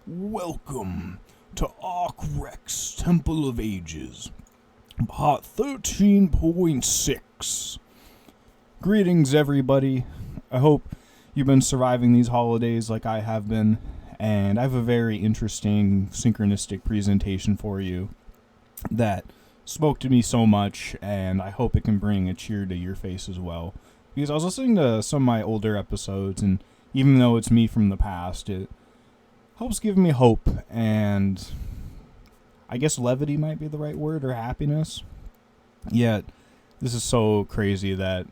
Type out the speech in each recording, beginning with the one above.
Welcome to Arc Rex Temple of Ages, part 13.6. Greetings, everybody. I hope you've been surviving these holidays like I have been, and I have a very interesting synchronistic presentation for you that spoke to me so much, and I hope it can bring a cheer to your face as well. Because I was listening to some of my older episodes, and even though it's me from the past, it helps give me hope, and I guess levity might be the right word, or happiness. Yet, this is so crazy that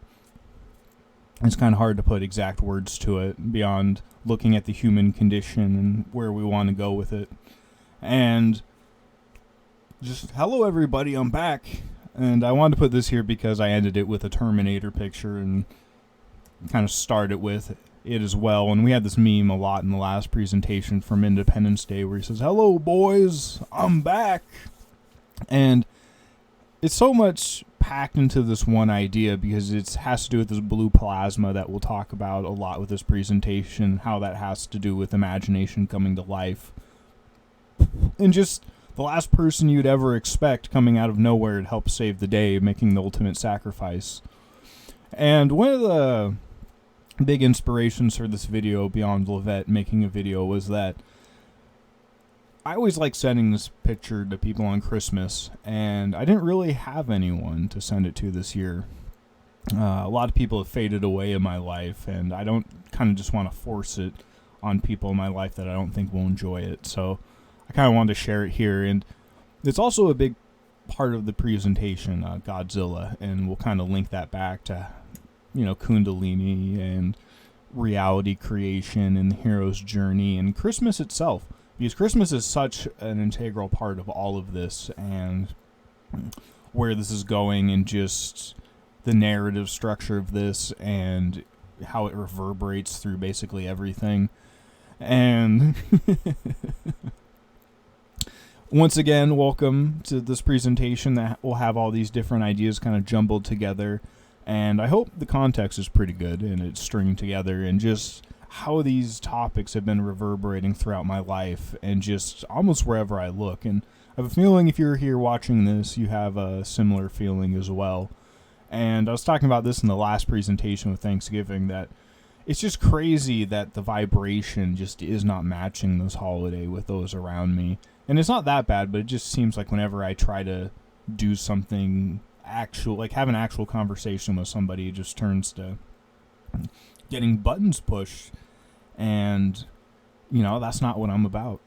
it's kind of hard to put exact words to it beyond looking at the human condition and where we want to go with it. And just, hello everybody, I'm back. And I wanted to put this here because I ended it with a Terminator picture and kind of started with it as well. And we had this meme a lot in the last presentation from Independence Day where he says, "Hello boys, I'm back." And it's so much packed into this one idea because it has to do with this blue plasma that we'll talk about a lot with this presentation, how that has to do with imagination coming to life. And just the last person you'd ever expect coming out of nowhere to help save the day, making the ultimate sacrifice. And one of the big inspirations for this video, beyond Levette making a video, was that I always like sending this picture to people on Christmas, and I didn't really have anyone to send it to this year. A lot of people have faded away in my life, and I don't kind of just want to force it on people in my life that I don't think will enjoy it. So I kind of wanted to share it here, and it's also a big part of the presentation, Godzilla, and we'll kind of link that back to, Kundilini and reality creation and the hero's journey and Christmas itself, because Christmas is such an integral part of all of this and where this is going and just the narrative structure of this and how it reverberates through basically everything. And once again, welcome to this presentation that will have all these different ideas kind of jumbled together. And I hope the context is pretty good and it's stringed together, and just how these topics have been reverberating throughout my life and just almost wherever I look. And I have a feeling if you're here watching this, you have a similar feeling as well. And I was talking about this in the last presentation with Thanksgiving, that it's just crazy that the vibration just is not matching this holiday with those around me. And it's not that bad, but it just seems like whenever I try to do something actual, like have an actual conversation with somebody, it just turns to getting buttons pushed. And, that's not what I'm about.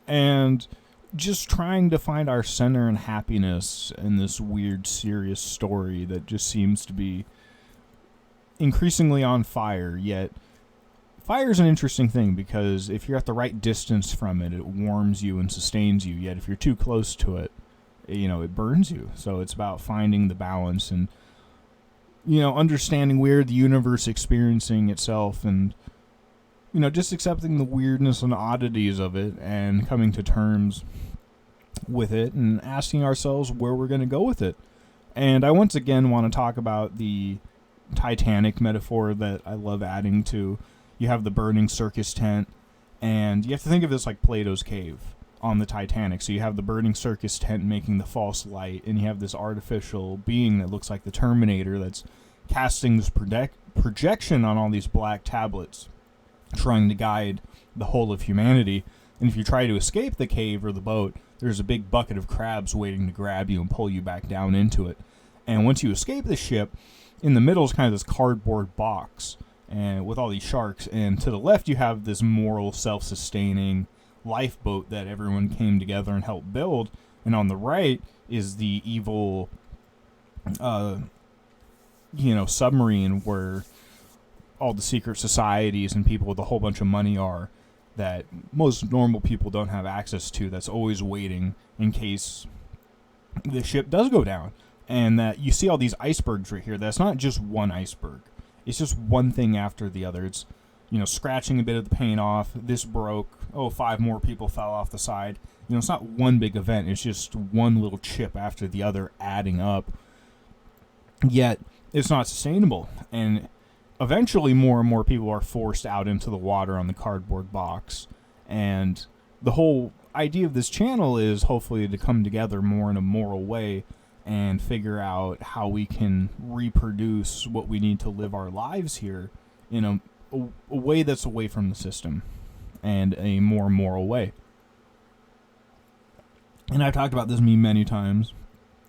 And just trying to find our center and happiness in this weird, serious story that just seems to be increasingly on fire. Yet fire is an interesting thing because if you're at the right distance from it, it warms you and sustains you. Yet if you're too close to it, it burns you. So it's about finding the balance and, understanding where the universe experiencing itself and, just accepting the weirdness and oddities of it and coming to terms with it and asking ourselves where we're going to go with it. And I once again want to talk about the Titanic metaphor that I love adding to. You have the burning circus tent, and you have to think of this like Plato's cave on the Titanic. So you have the burning circus tent making the false light, and you have this artificial being that looks like the Terminator that's casting this projection on all these black tablets, trying to guide the whole of humanity. And if you try to escape the cave or the boat, there's a big bucket of crabs waiting to grab you and pull you back down into it. And once you escape the ship, in the middle is kind of this cardboard box and with all these sharks, and to the left you have this moral, self-sustaining lifeboat that everyone came together and helped build, and on the right is the evil submarine where all the secret societies and people with a whole bunch of money are, that most normal people don't have access to, that's always waiting in case the ship does go down. And that you see all these icebergs right here. That's not just one iceberg. It's just one thing after the other. It's, scratching a bit of the paint off. This broke. Oh, 5 more people fell off the side. It's not one big event. It's just one little chip after the other adding up. Yet, it's not sustainable. And eventually more and more people are forced out into the water on the cardboard box. And the whole idea of this channel is hopefully to come together more in a moral way and figure out how we can reproduce what we need to live our lives here in a way that's away from the system and a more moral way. And I've talked about this meme many times,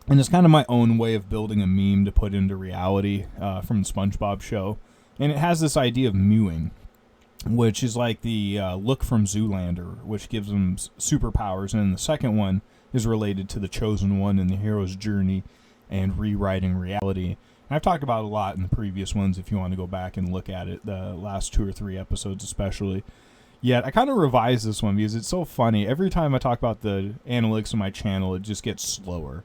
and it's kind of my own way of building a meme to put into reality from the SpongeBob show. And it has this idea of mewing, which is like the look from Zoolander, which gives him superpowers. And then the second one is related to the Chosen One and the hero's journey and rewriting reality. And I've talked about it a lot in the previous ones if you want to go back and look at it, the last 2 or 3 episodes especially. Yet I kind of revised this one because it's so funny. Every time I talk about the analytics of my channel, it just gets slower.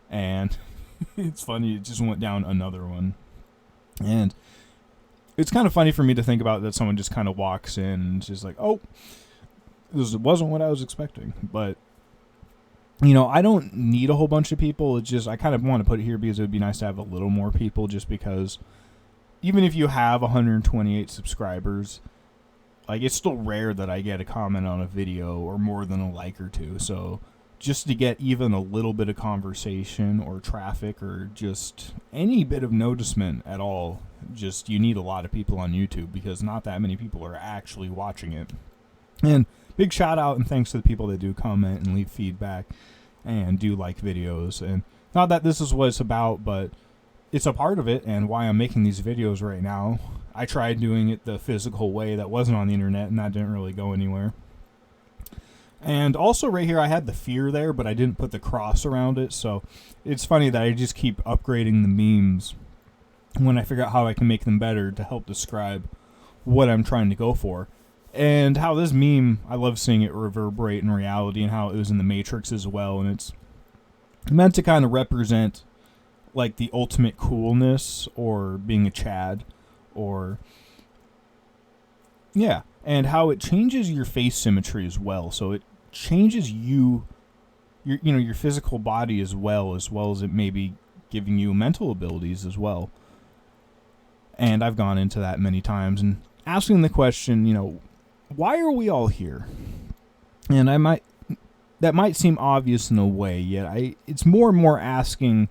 And it's funny, it just went down another one. And it's kind of funny for me to think about that someone just kind of walks in and just like, oh, this wasn't what I was expecting. But, you know, I don't need a whole bunch of people. It's just I kind of want to put it here because it would be nice to have a little more people, just because even if you have 128 subscribers, like, it's still rare that I get a comment on a video or more than a like or two. So just to get even a little bit of conversation or traffic or just any bit of noticement at all, just you need a lot of people on YouTube because not that many people are actually watching it. And big shout out and thanks to the people that do comment and leave feedback and do like videos. And not that this is what it's about, but it's a part of it and why I'm making these videos right now. I tried doing it the physical way that wasn't on the internet, and that didn't really go anywhere. And also right here, I had the fear there, but I didn't put the cross around it. So it's funny that I just keep upgrading the memes when I figure out how I can make them better to help describe what I'm trying to go for. And how this meme, I love seeing it reverberate in reality and how it was in the Matrix as well. And it's meant to kind of represent like the ultimate coolness or being a Chad or yeah, and how it changes your face symmetry as well. So it changes your physical body as well as it may be giving you mental abilities as well. And I've gone into that many times and asking the question, you know, why are we all here? And that might seem obvious in a way, yet it's more and more asking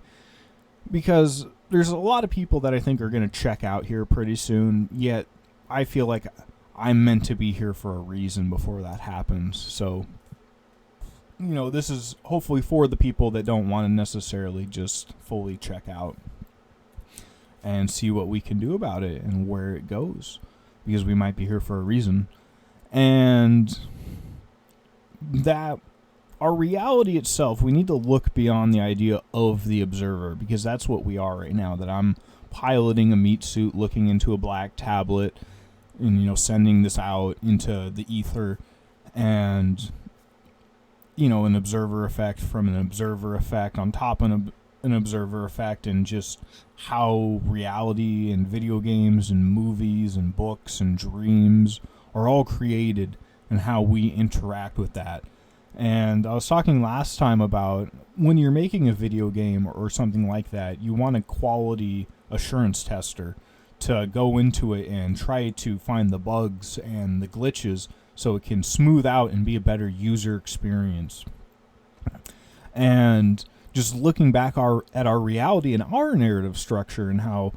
because there's a lot of people that I think are going to check out here pretty soon, yet I feel like I'm meant to be here for a reason before that happens. So, you know, this is hopefully for the people that don't want to necessarily just fully check out and see what we can do about it and where it goes, because we might be here for a reason. And that our reality itself, we need to look beyond the idea of the observer, because that's what we are right now, that I'm piloting a meat suit, looking into a black tablet, and, you know, sending this out into the ether, and, you know, an observer effect from an observer effect on top of an observer effect, and just how reality and video games and movies and books and dreams are all created and how we interact with that. And I was talking last time about when you're making a video game or something like that, you want a quality assurance tester to go into it and try to find the bugs and the glitches so it can smooth out and be a better user experience. And just looking back at our reality and our narrative structure and how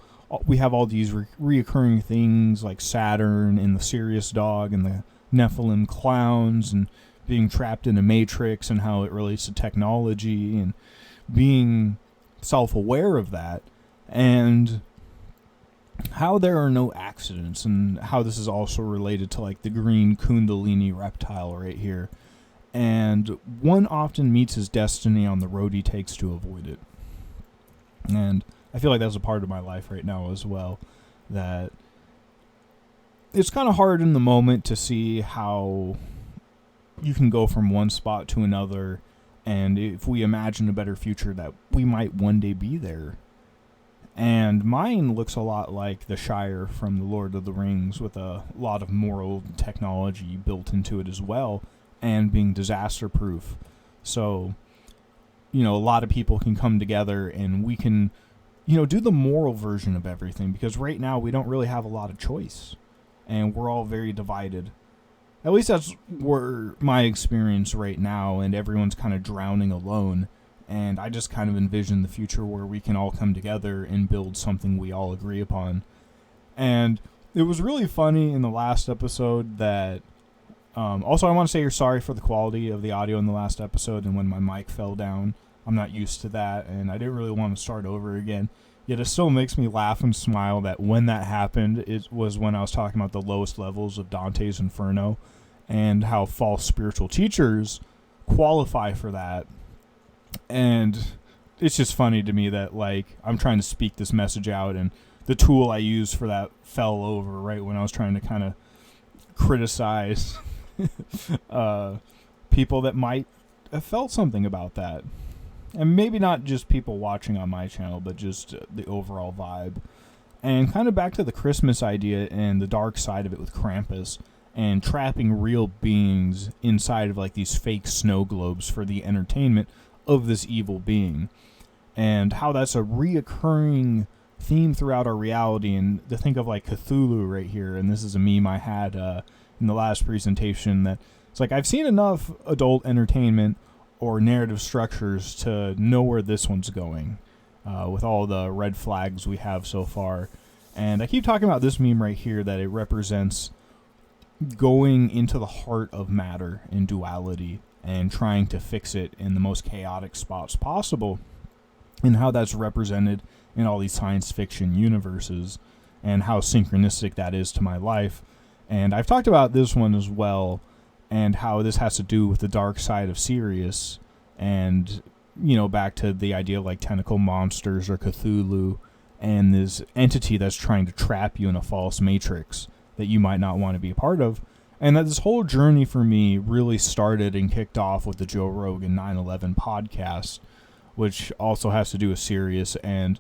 we have all these reoccurring things like Saturn and the Sirius dog and the Nephilim clowns and being trapped in a matrix and how it relates to technology and being self-aware of that, and how there are no accidents, and how this is also related to like the green Kundilini reptile right here. And one often meets his destiny on the road he takes to avoid it. And I feel like that's a part of my life right now as well, that it's kind of hard in the moment to see how you can go from one spot to another, and if we imagine a better future that we might one day be there. And mine looks a lot like the Shire from the Lord of the Rings, with a lot of moral technology built into it as well, and being disaster proof. So, you know, a lot of people can come together and we can, you know, do the moral version of everything, because right now we don't really have a lot of choice and we're all very divided. At least that's where my experience right now, and everyone's kind of drowning alone. And I just kind of envision the future where we can all come together and build something we all agree upon. And it was really funny in the last episode that... also, I want to say you're sorry for the quality of the audio in the last episode and when my mic fell down. I'm not used to that, and I didn't really want to start over again. Yet it still makes me laugh and smile that when that happened, it was when I was talking about the lowest levels of Dante's Inferno and how false spiritual teachers qualify for that. And it's just funny to me that, like, I'm trying to speak this message out, and the tool I used for that fell over right when I was trying to kind of criticize people that might have felt something about that. And maybe not just people watching on my channel, but just the overall vibe. And kind of back to the Christmas idea and the dark side of it with Krampus and trapping real beings inside of like these fake snow globes for the entertainment of this evil being. And how that's a reoccurring theme throughout our reality. And to think of like Cthulhu right here, and this is a meme I had in the last presentation, that it's like I've seen enough adult entertainment or narrative structures to know where this one's going with all the red flags we have so far. And I keep talking about this meme right here, that it represents going into the heart of matter in duality and trying to fix it in the most chaotic spots possible, and how that's represented in all these science fiction universes and how synchronistic that is to my life. And I've talked about this one as well, and how this has to do with the dark side of Sirius, and, you know, back to the idea of like tentacle monsters or Cthulhu, and this entity that's trying to trap you in a false matrix that you might not want to be a part of. And that this whole journey for me really started and kicked off with the Joe Rogan 9/11 podcast, which also has to do with Sirius, and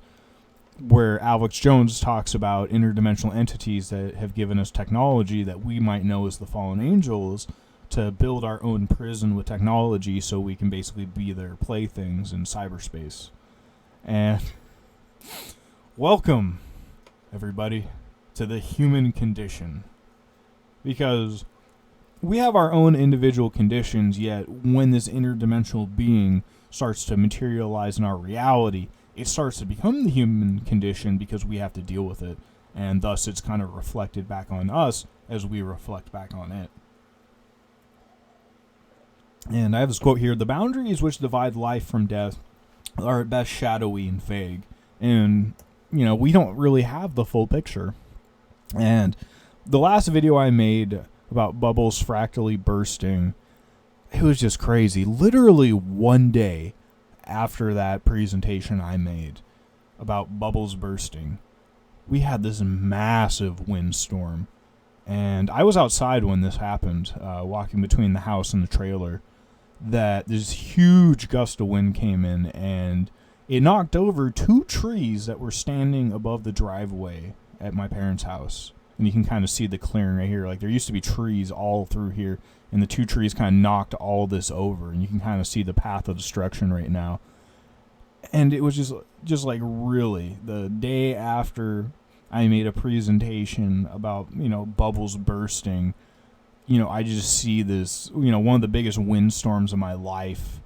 where Alex Jones talks about interdimensional entities that have given us technology that we might know as the fallen angels, to build our own prison with technology so we can basically be their playthings in cyberspace. And welcome, everybody, to the human condition. Because we have our own individual conditions, yet when this interdimensional being starts to materialize in our reality, it starts to become the human condition because we have to deal with it. And thus it's kind of reflected back on us as we reflect back on it. And I have this quote here: the boundaries which divide life from death are at best shadowy and vague. And, you know, we don't really have the full picture. And the last video I made about bubbles fractally bursting, it was just crazy. Literally one day after that presentation I made about bubbles bursting, we had this massive windstorm. And I was outside when this happened, walking between the house and the trailer, that this huge gust of wind came in, and it knocked over 2 trees that were standing above the driveway at my parents' house. And you can kind of see the clearing right here. Like, there used to be trees all through here, and the 2 trees kind of knocked all this over, and you can kind of see the path of destruction right now. And it was just like, really, the day after I made a presentation about, you know, bubbles bursting, you know, I just see this, you know, one of the biggest windstorms of my life,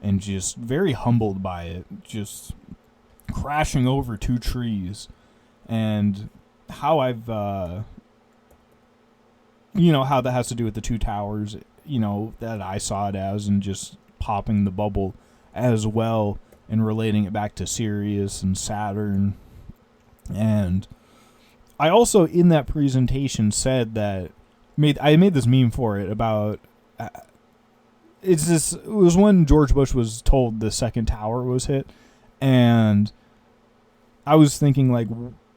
and just very humbled by it, just crashing over 2 trees. And how I've, you know, how that has to do with the 2 towers, you know, that I saw it as, and just popping the bubble as well, and relating it back to Sirius and Saturn. And I also, in that presentation, said that I made this meme for it about it was when George Bush was told the second tower was hit, and I was thinking, like,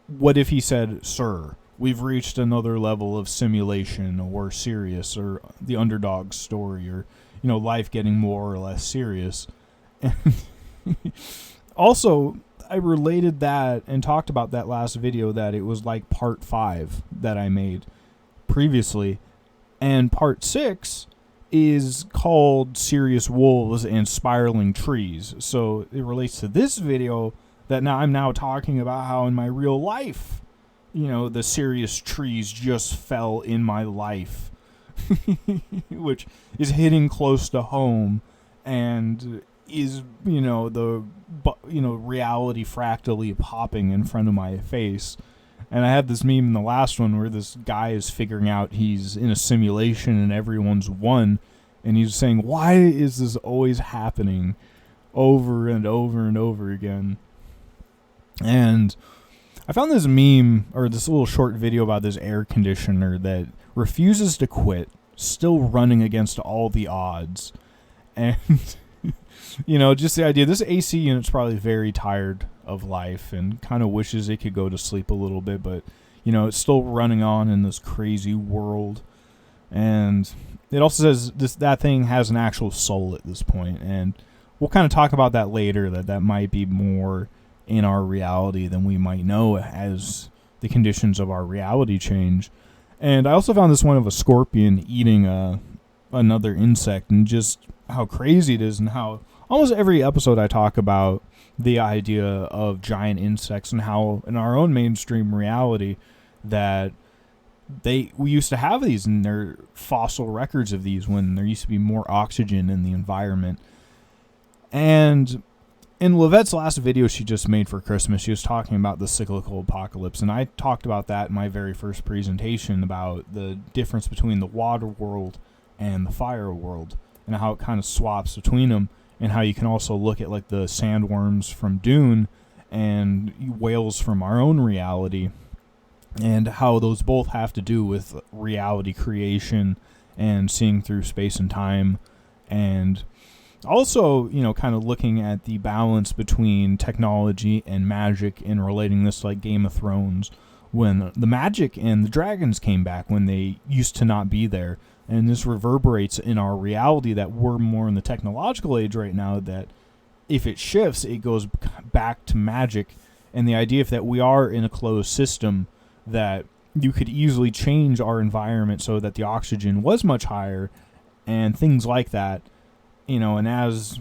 what if he said, "Sir, we've reached another level of simulation," or Sirius, or the underdog story, or, you know, life getting more or less serious. And also, I related that and talked about that last video, that it was like part 5 that I made previously, and part 6 is called Sirius Wolves and Spiraling Trees. So it relates to this video, that now I'm now talking about how in my real life, you know, the Sirius trees just fell in my life. which is hitting close to home and is, reality fractally popping in front of my face. And I had this meme in the last one where this guy is figuring out he's in a simulation and everyone's won. And he's saying, why is this always happening over and over and over again? And I found this meme, or this little short video about this air conditioner that refuses to quit, still running against all the odds. And, just the idea, this AC unit's probably very tired of life and kind of wishes it could go to sleep a little bit, but, it's still running on in this crazy world. And it also says that thing has an actual soul at this point, and we'll kind of talk about that later, that might be more in our reality than we might know as the conditions of our reality change. And I also found this one of a scorpion eating another insect, and just how crazy it is, and how almost every episode I talk about the idea of giant insects and how in our own mainstream reality that we used to have these, and there are fossil records of these when there used to be more oxygen in the environment. And in Levette's last video she just made for Christmas, she was talking about the cyclical apocalypse, and I talked about that in my very first presentation about the difference between the water world and the fire world, and how it kind of swaps between them, and how you can also look at like the sandworms from Dune and whales from our own reality, and how those both have to do with reality creation and seeing through space and time. And also, kind of looking at the balance between technology and magic and relating this to like Game of Thrones, when the magic and the dragons came back when they used to not be there. And this reverberates in our reality that we're more in the technological age right now, that if it shifts, it goes back to magic. And the idea that we are in a closed system, that you could easily change our environment so that the oxygen was much higher and things like that. And as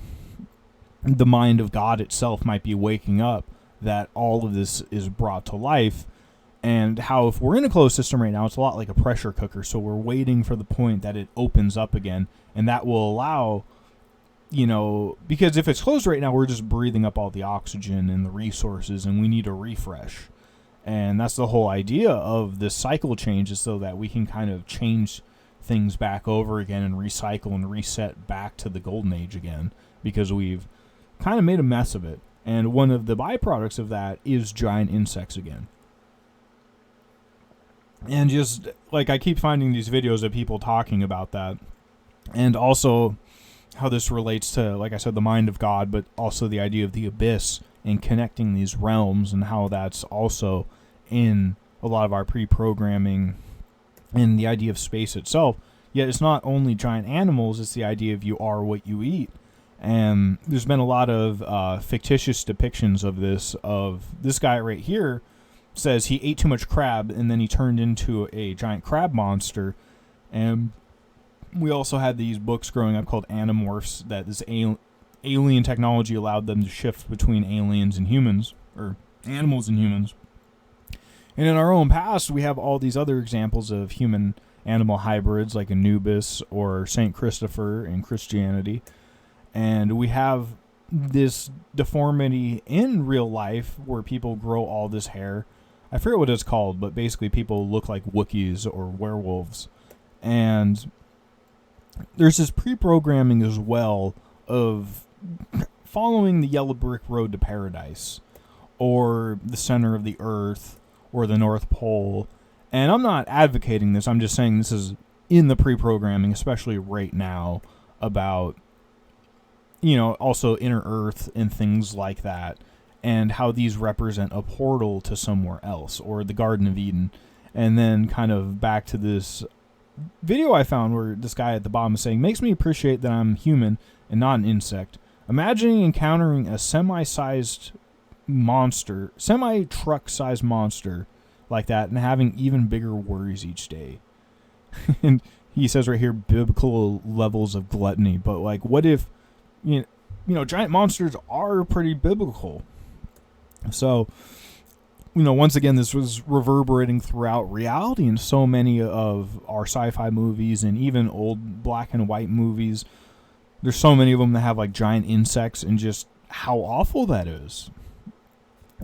the mind of God itself might be waking up, that all of this is brought to life. And how if we're in a closed system right now, it's a lot like a pressure cooker. So we're waiting for the point that it opens up again. And that will allow, because if it's closed right now, we're just breathing up all the oxygen and the resources, and we need a refresh. And that's the whole idea of this cycle change, is so that we can kind of change things back over again and recycle and reset back to the golden age again, because we've kind of made a mess of it. And one of the byproducts of that is giant insects again. And just like I keep finding these videos of people talking about that, and also how this relates to, like I said, the mind of God, but also the idea of the abyss and connecting these realms, and how that's also in a lot of our pre-programming and the idea of space itself. Yet it's not only giant animals, it's the idea of you are what you eat. And there's been a lot of fictitious depictions of this guy right here says he ate too much crab and then he turned into a giant crab monster. And we also had these books growing up called Animorphs, that this alien technology allowed them to shift between aliens and humans, or animals and humans. And in our own past, we have all these other examples of human-animal hybrids like Anubis or Saint Christopher in Christianity. And we have this deformity in real life where people grow all this hair. I forget what it's called, but basically people look like Wookiees or werewolves. And there's this pre-programming as well of following the yellow brick road to paradise, or the center of the earth, or the North Pole. And I'm not advocating this, I'm just saying this is in the pre-programming, especially right now, about, also inner earth and things like that, and how these represent a portal to somewhere else, or the Garden of Eden. And then kind of back to this video I found where this guy at the bottom is saying, makes me appreciate that I'm human and not an insect. Imagining encountering a semi-truck-sized monster like that, and having even bigger worries each day. And he says right here, biblical levels of gluttony. But like, what if, giant monsters are pretty biblical? So once again, this was reverberating throughout reality in so many of our sci-fi movies and even old black and white movies. There's so many of them that have like giant insects, and just how awful that is.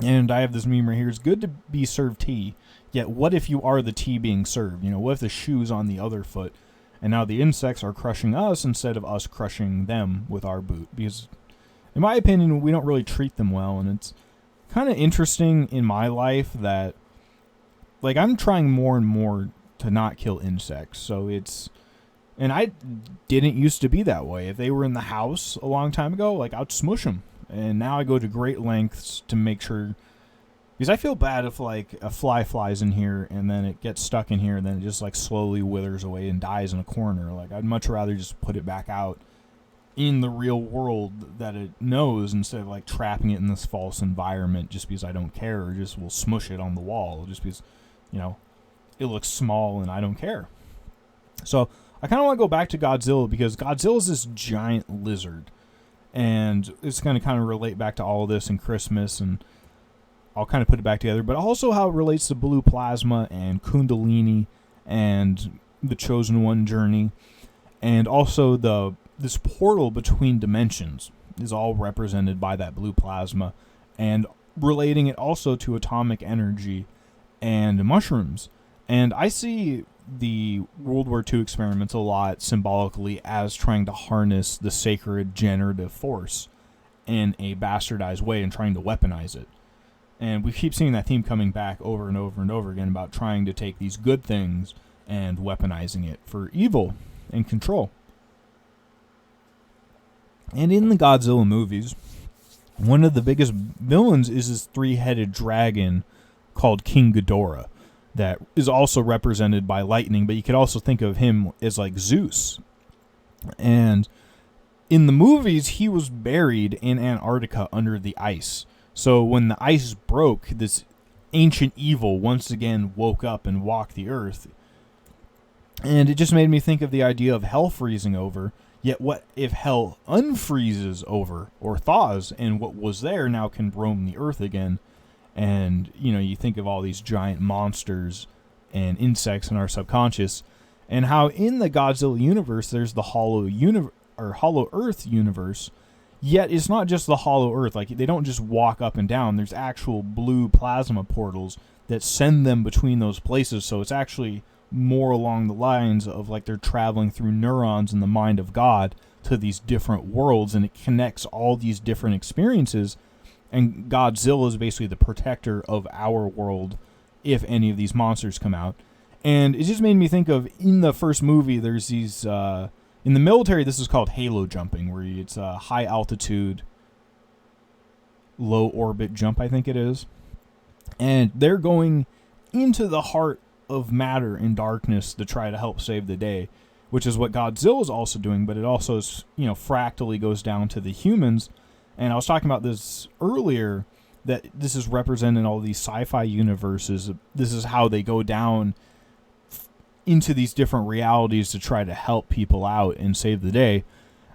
And I have this meme right here. It's good to be served tea, yet what if you are the tea being served? What if the shoe's on the other foot, and now the insects are crushing us instead of us crushing them with our boot? Because, in my opinion, we don't really treat them well, and it's kind of interesting in my life that, like, I'm trying more and more to not kill insects. So and I didn't used to be that way. If they were in the house a long time ago, like, I'd smush them. And now I go to great lengths to make sure, because I feel bad if, like, a fly flies in here and then it gets stuck in here and then it just, like, slowly withers away and dies in a corner. Like, I'd much rather just put it back out in the real world that it knows, instead of, like, trapping it in this false environment just because I don't care, or just will smush it on the wall just because, it looks small and I don't care. So I kind of want to go back to Godzilla, because Godzilla is this giant lizard. And it's going to kind of relate back to all of this in Christmas, and I'll kind of put it back together. But also how it relates to blue plasma and Kundilini and the Chosen One journey. And also this portal between dimensions is all represented by that blue plasma. And relating it also to atomic energy and mushrooms. And I see the World War II experiments a lot symbolically as trying to harness the sacred generative force in a bastardized way and trying to weaponize it. And we keep seeing that theme coming back over and over and over again about trying to take these good things and weaponizing it for evil and control. And in the Godzilla movies, one of the biggest villains is this three-headed dragon called King Ghidorah, that is also represented by lightning, but you could also think of him as like Zeus. And in the movies, he was buried in Antarctica under the ice. So when the ice broke, this ancient evil once again woke up and walked the earth. And it just made me think of the idea of hell freezing over. Yet what if hell unfreezes over or thaws, and what was there now can roam the earth again? And, you think of all these giant monsters and insects in our subconscious, and how in the Godzilla universe, there's the hollow Earth universe, yet it's not just the hollow Earth. Like, they don't just walk up and down. There's actual blue plasma portals that send them between those places. So it's actually more along the lines of, like, they're traveling through neurons in the mind of God to these different worlds, and it connects all these different experiences. And Godzilla is basically the protector of our world if any of these monsters come out. And it just made me think of, in the first movie, there's these, in the military, this is called halo jumping, where it's a high altitude, low orbit jump, I think it is. And they're going into the heart of matter and darkness to try to help save the day, which is what Godzilla is also doing, but it also is, fractally goes down to the humans. And I was talking about this earlier, that this is represented in all these sci-fi universes. This is how they go down into these different realities to try to help people out and save the day.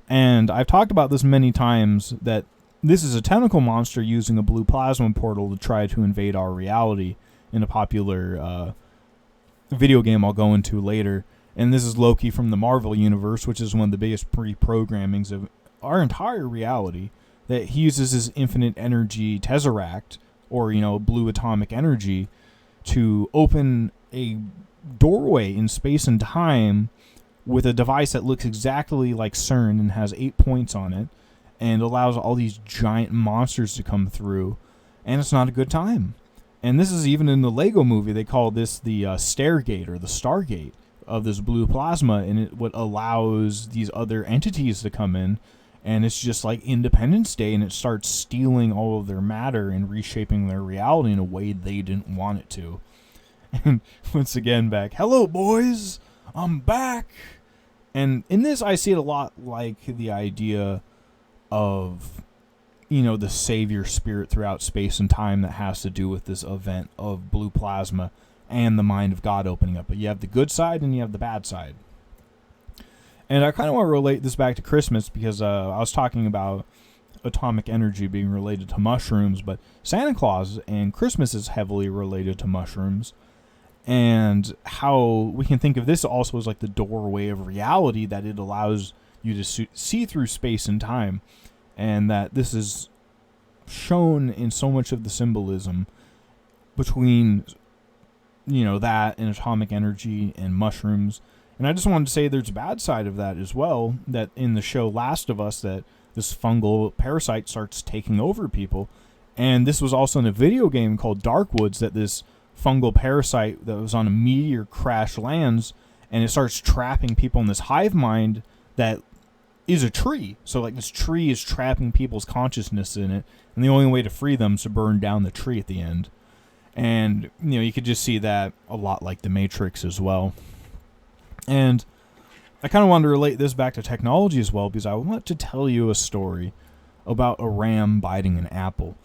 And I've talked about this many times, that this is a tentacle monster using a blue plasma portal to try to invade our reality in a popular video game I'll go into later. And this is Loki from the Marvel Universe, which is one of the biggest pre-programmings of our entire reality. That he uses his infinite energy tesseract, or, blue atomic energy, to open a doorway in space and time with a device that looks exactly like CERN and has 8 points on it, and allows all these giant monsters to come through, and it's not a good time. And this is even in the Lego movie. They call this the Stairgate, or the Stargate, of this blue plasma, and it what allows these other entities to come in. And it's just like Independence Day, and it starts stealing all of their matter and reshaping their reality in a way they didn't want it to. And once again, back, hello, boys, I'm back. And in this, I see it a lot like the idea of, the savior spirit throughout space and time that has to do with this event of blue plasma and the mind of God opening up. But you have the good side and you have the bad side. And I kind of want to relate this back to Christmas, because I was talking about atomic energy being related to mushrooms, but Santa Claus and Christmas is heavily related to mushrooms. And how we can think of this also as like the doorway of reality, that it allows you to see through space and time, and that this is shown in so much of the symbolism between, that and atomic energy and mushrooms. And I just wanted to say there's a bad side of that as well, that in the show Last of Us, that this fungal parasite starts taking over people. And this was also in a video game called Darkwoods, that this fungal parasite that was on a meteor crash lands, and it starts trapping people in this hive mind that is a tree. So like this tree is trapping people's consciousness in it, and the only way to free them is to burn down the tree at the end. And you could just see that a lot like the Matrix as well. And I kind of wanted to relate this back to technology as well, because I want to tell you a story about a ram biting an apple.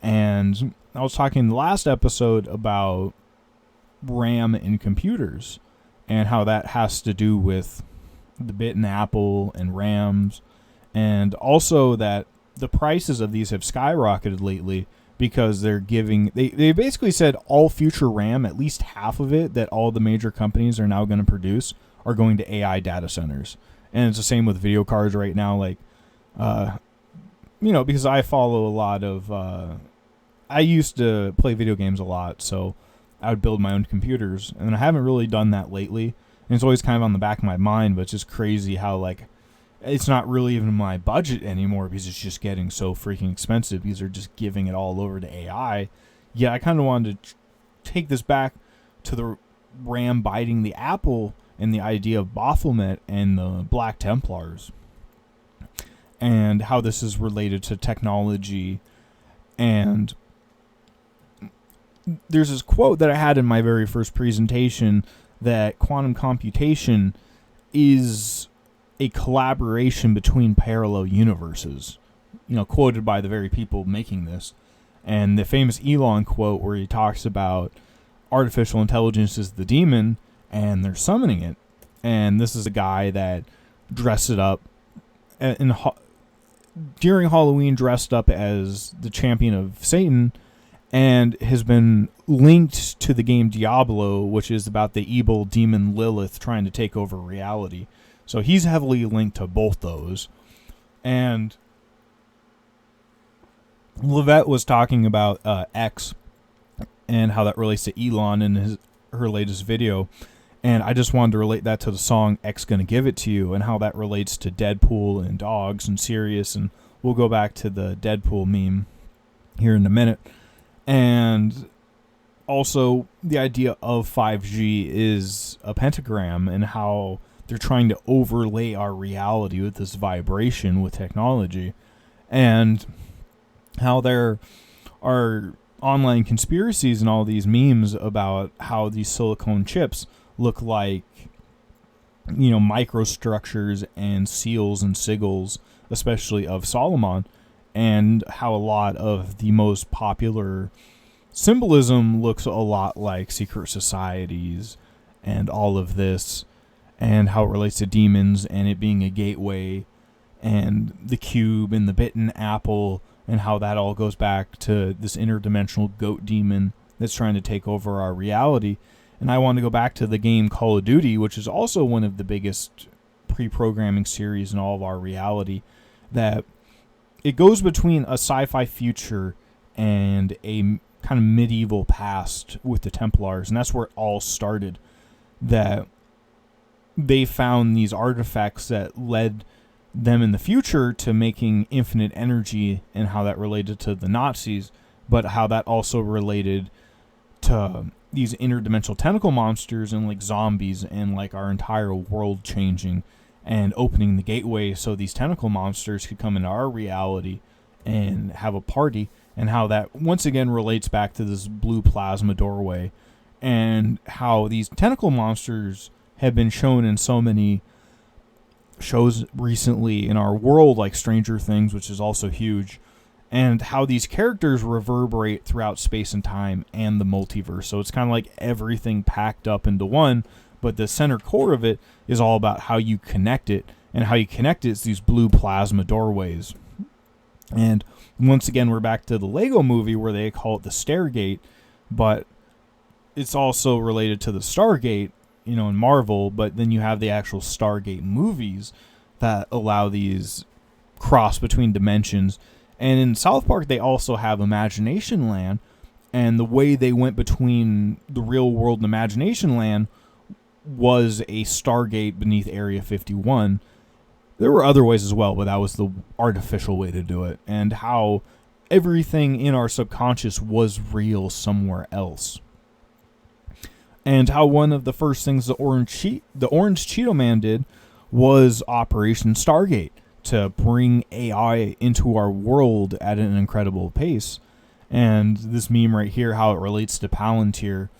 And I was talking in the last episode about RAM in computers and how that has to do with the bitten apple and RAMs, and also that the prices of these have skyrocketed lately because they're giving, they basically said all future RAM, at least half of it that all the major companies are now going to produce, are going to AI data centers. And it's the same with video cards right now, like because I follow a lot of I used to play video games a lot, so I would build my own computers, and I haven't really done that lately. And it's always kind of on the back of my mind, but it's just crazy how, like, it's not really even my budget anymore because it's just getting so freaking expensive because they're just giving it all over to AI. Yeah, I kind of wanted to take this back to the ram biting the apple and the idea of Baphomet and the Black Templars, and how this is related to technology. And there's this quote that I had in my very first presentation, that quantum computation is a collaboration between parallel universes, quoted by the very people making this. And the famous Elon quote where he talks about artificial intelligence is the demon and they're summoning it. And this is a guy that dressed it up during Halloween, dressed up as the champion of Satan, and has been linked to the game Diablo, which is about the evil demon Lilith trying to take over reality. So he's heavily linked to both those. And Levette was talking about X and how that relates to Elon in her latest video. And I just wanted to relate that to the song X Gonna Give It To You, and how that relates to Deadpool and dogs and Sirius. And we'll go back to the Deadpool meme here in a minute. And also the idea of 5G is a pentagram, and how they're trying to overlay our reality with this vibration with technology, and how there are online conspiracies and all these memes about how these silicone chips look like, microstructures and seals and sigils, especially of Solomon, and how a lot of the most popular symbolism looks a lot like secret societies and all of this, and how it relates to demons and it being a gateway, and the cube and the bitten apple, and how that all goes back to this interdimensional goat demon that's trying to take over our reality. And I want to go back to the game Call of Duty, which is also one of the biggest pre-programming series in all of our reality, that it goes between a sci-fi future and a kind of medieval past with the Templars. And that's where it all started, that they found these artifacts that led them in the future to making infinite energy, and how that related to the Nazis, but how that also related to these interdimensional tentacle monsters and like zombies, and like our entire world changing and opening the gateway so these tentacle monsters could come into our reality and have a party, and how that once again relates back to this blue plasma doorway, and how these tentacle monsters have been shown in so many shows recently in our world, like Stranger Things, which is also huge, and how these characters reverberate throughout space and time and the multiverse. So it's kind of like everything packed up into one, but the center core of it is all about how you connect it, and how you connect it is these blue plasma doorways. And once again, we're back to the Lego movie where they call it the Stairgate, but it's also related to the Stargate, in Marvel, but then you have the actual Stargate movies that allow these cross between dimensions. And in South Park, they also have Imagination Land, and the way they went between the real world and Imagination Land was a Stargate beneath Area 51. There were other ways as well, but that was the artificial way to do it, and how everything in our subconscious was real somewhere else. And how one of the first things the Orange Cheeto Man did was Operation Stargate, to bring AI into our world at an incredible pace. And this meme right here, how it relates to Palantir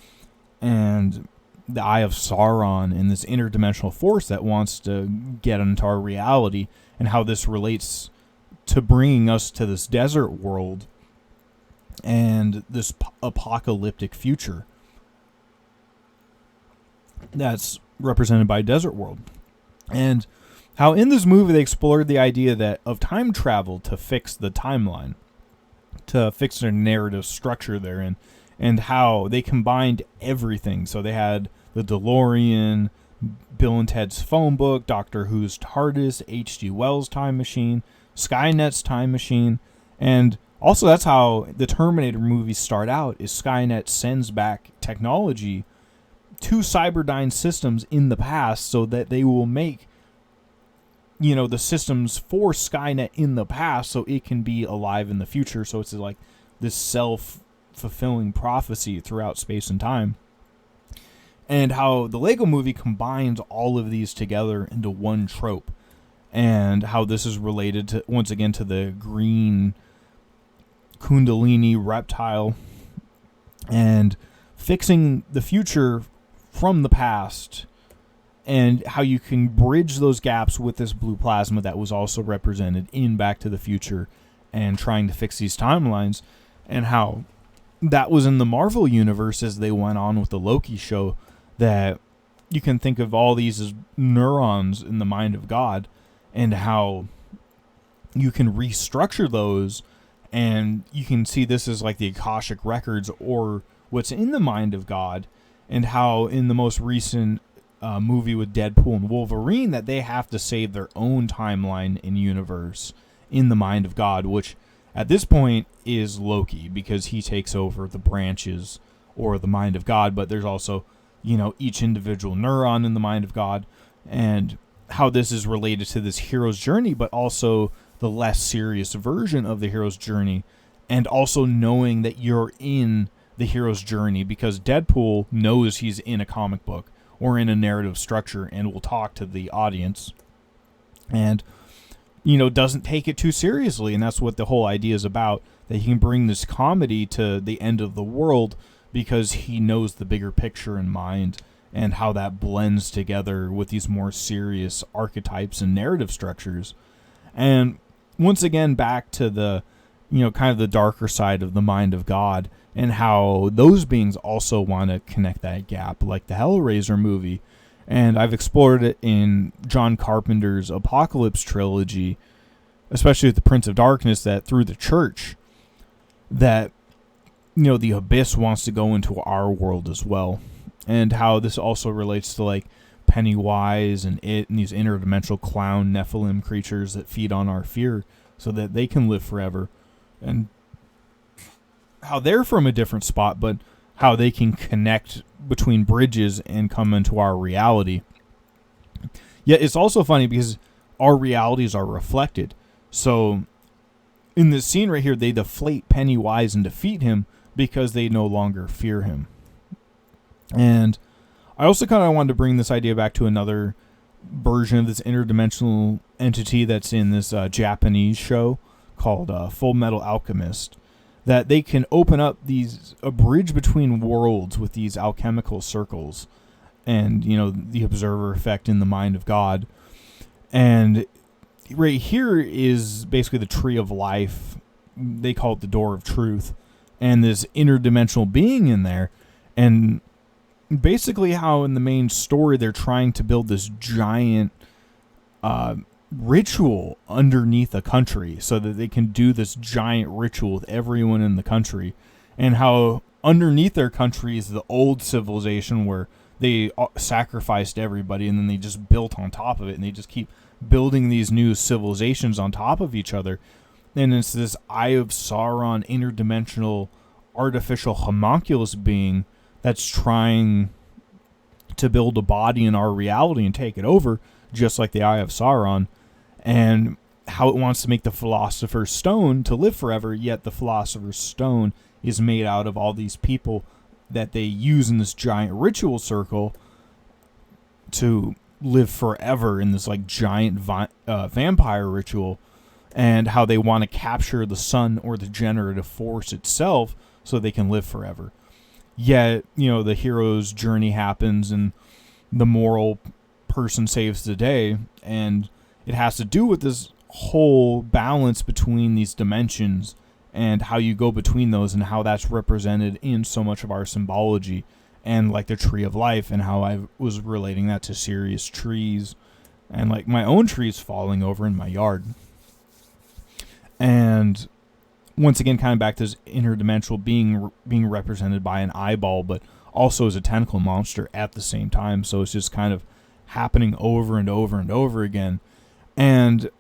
and the Eye of Sauron and this interdimensional force that wants to get into our reality, and how this relates to bringing us to this desert world and this apocalyptic future that's represented by Desert World. And how in this movie they explored the idea of time travel to fix the timeline, to fix their narrative structure therein, and how they combined everything. So they had the DeLorean, Bill and Ted's phone book, Doctor Who's TARDIS, H.G. Wells' time machine, Skynet's time machine, and also that's how the Terminator movies start out, is Skynet sends back technology to Cyberdyne systems in the past so that they will make the systems for Skynet in the past so it can be alive in the future. So it's like this self-fulfilling prophecy throughout space and time. And how the Lego movie combines all of these together into one trope. And how this is related to, once again, to the green Kundilini reptile. And fixing the future from the past, and how you can bridge those gaps with this blue plasma that was also represented in Back to the Future, and trying to fix these timelines, and how that was in the Marvel universe as they went on with the Loki show, that you can think of all these as neurons in the mind of God, and how you can restructure those, and you can see this as like the Akashic records or what's in the mind of God, and how in the most recent movie with Deadpool and Wolverine that they have to save their own timeline and universe in the mind of God, which at this point is Loki, because he takes over the branches or the mind of God, but there's also, each individual neuron in the mind of God, and how this is related to this hero's journey, but also the less serious version of the hero's journey, and also knowing that you're in the hero's journey, because Deadpool knows he's in a comic book or in a narrative structure and will talk to the audience, and doesn't take it too seriously. And that's what the whole idea is about, that he can bring this comedy to the end of the world because he knows the bigger picture in mind, and how that blends together with these more serious archetypes and narrative structures. And once again, back to the kind of the darker side of the mind of God, and how those beings also want to connect that gap, like the Hellraiser movie. And I've explored it in John Carpenter's Apocalypse trilogy, especially with the Prince of Darkness, that through the church, that, the abyss wants to go into our world as well. And how this also relates to like Pennywise and it, and these interdimensional clown Nephilim creatures that feed on our fear so that they can live forever. And how they're from a different spot, but how they can connect between bridges and come into our reality. Yet it's also funny because our realities are reflected. So in this scene right here, they deflate Pennywise and defeat him because they no longer fear him. And I also kind of wanted to bring this idea back to another version of this interdimensional entity that's in this Japanese show called Full Metal Alchemist, that they can open up a bridge between worlds with these alchemical circles and, the observer effect in the mind of God. And right here is basically the tree of life. They call it the door of truth, and this interdimensional being in there. And basically how in the main story they're trying to build this giant ritual underneath a country so that they can do this giant ritual with everyone in the country, and how underneath their country is the old civilization where they sacrificed everybody and then they just built on top of it, and they just keep building these new civilizations on top of each other. And it's this Eye of Sauron interdimensional artificial homunculus being that's trying to build a body in our reality and take it over, just like the Eye of Sauron, and how it wants to make the Philosopher's Stone to live forever, yet the Philosopher's Stone is made out of all these people that they use in this giant ritual circle to live forever in this like giant vampire ritual, and how they want to capture the sun or the generative force itself so they can live forever. Yet, the hero's journey happens and the moral person saves the day, and it has to do with this whole balance between these dimensions and how you go between those, and how that's represented in so much of our symbology, and like the tree of life, and how I was relating that to Sirius trees and like my own trees falling over in my yard. And once again, kind of back to this interdimensional being represented by an eyeball, but also as a tentacle monster at the same time. So it's just kind of happening over and over and over again. And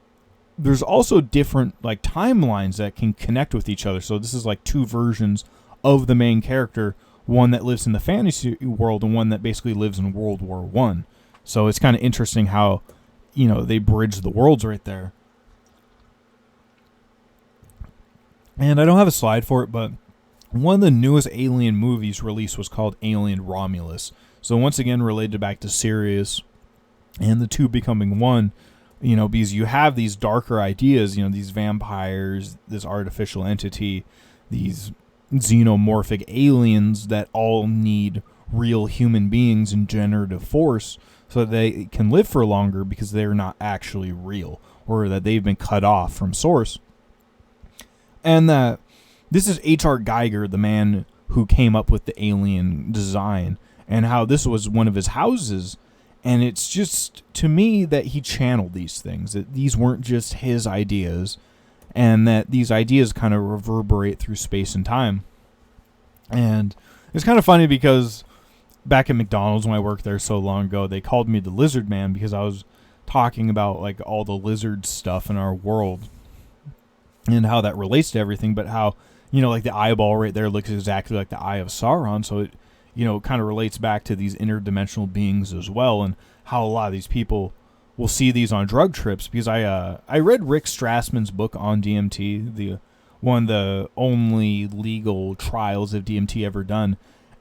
there's also different like timelines that can connect with each other. So this is like two versions of the main character, one that lives in the fantasy world and one that basically lives in World War One. So it's kind of interesting how, they bridge the worlds right there. And I don't have a slide for it, but one of the newest Alien movies released was called Alien Romulus. So once again, related back to Sirius and the two becoming one, because you have these darker ideas, these vampires, this artificial entity, these xenomorphic aliens that all need real human beings and generative force so that they can live for longer because they're not actually real, or that they've been cut off from source. And that this is H.R. Geiger, the man who came up with the alien design, and how this was one of his houses. And it's just, to me, that he channeled these things, that these weren't just his ideas, and that these ideas kind of reverberate through space and time. And it's kind of funny because back at McDonald's, when I worked there so long ago, they called me the Lizard Man because I was talking about like all the lizard stuff in our world and how that relates to everything, but how, like the eyeball right there looks exactly like the Eye of Sauron, so it, kind of relates back to these interdimensional beings as well, and how a lot of these people will see these on drug trips, because I read Rick Strassman's book on DMT, one of the only legal trials of DMT ever done,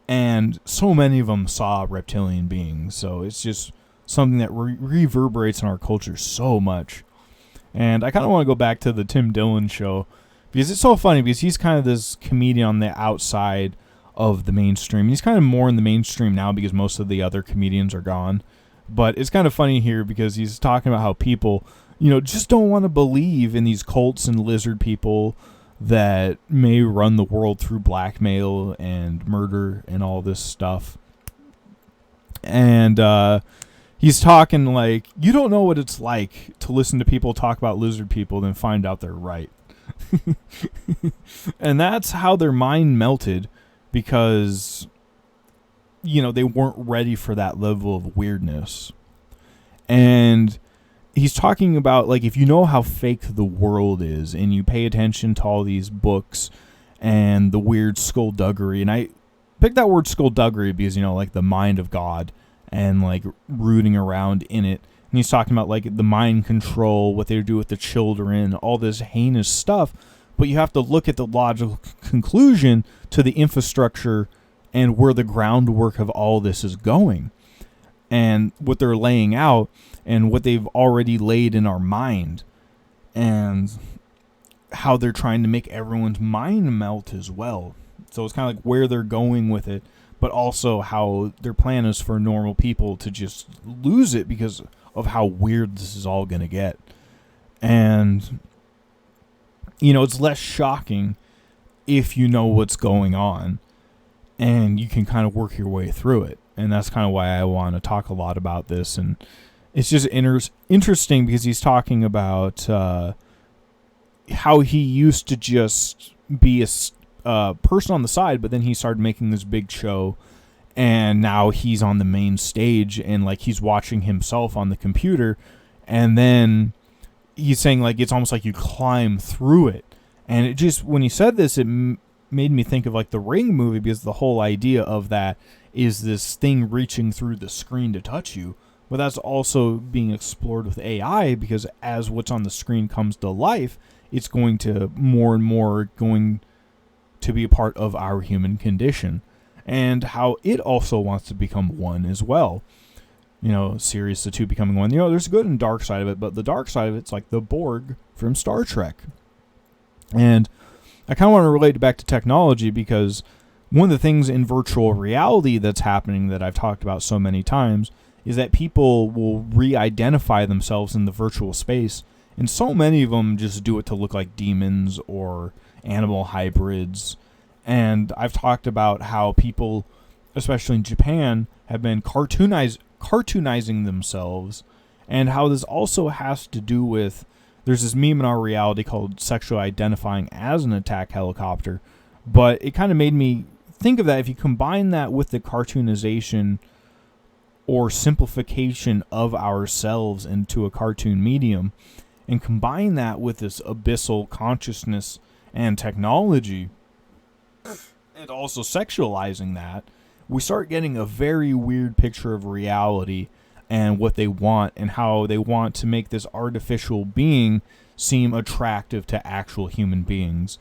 and so many of them saw reptilian beings, so it's just something that reverberates in our culture so much. And I kind of want to go back to the Tim Dillon show, because it's so funny, because he's kind of this comedian on the outside of the mainstream. He's kind of more in the mainstream now because most of the other comedians are gone. But it's kind of funny here because he's talking about how people, just don't want to believe in these cults and lizard people that may run the world through blackmail and murder and all this stuff. And he's talking like, you don't know what it's like to listen to people talk about lizard people then find out they're right. And that's how their mind melted, because, they weren't ready for that level of weirdness. And he's talking about, like, if you know how fake the world is and you pay attention to all these books and the weird skullduggery, and I picked that word skullduggery because, like the mind of God and like rooting around in it. And he's talking about like the mind control, what they do with the children, all this heinous stuff. But you have to look at the logical conclusion to the infrastructure and where the groundwork of all this is going, and what they're laying out and what they've already laid in our mind, and how they're trying to make everyone's mind melt as well. So it's kind of like where they're going with it, but also how their plan is for normal people to just lose it because of how weird this is all going to get. And, it's less shocking if you know what's going on and you can kind of work your way through it. And that's kind of why I want to talk a lot about this and it's just interesting because he's talking about how he used to just be a person on the side, but then he started making this big show, and now he's on the main stage, and like he's watching himself on the computer, and then he's saying like it's almost like you climb through it. And it just, when he said this, it made me think of like the Ring movie, because the whole idea of that is this thing reaching through the screen to touch you. But that's also being explored with AI, because as what's on the screen comes to life, it's going to more and more going to be a part of our human condition, and how it also wants to become one as well. You know, Sirius, the two becoming one. You know, there's a good and dark side of it, but the dark side of it's like the Borg from Star Trek. And I kind of want to relate it back to technology, because one of the things in virtual reality that's happening that I've talked about so many times is that people will re-identify themselves in the virtual space, and so many of them just do it to look like demons or animal hybrids. And I've talked about how people, especially in Japan, have been cartoonizing themselves, and how this also has to do with, there's this meme in our reality called sexually identifying as an attack helicopter, but it kind of made me think of that. If you combine that with the cartoonization or simplification of ourselves into a cartoon medium, and combine that with this abyssal consciousness and technology, and also sexualizing that, we start getting a very weird picture of reality and what they want, and how they want to make this artificial being seem attractive to actual human beings.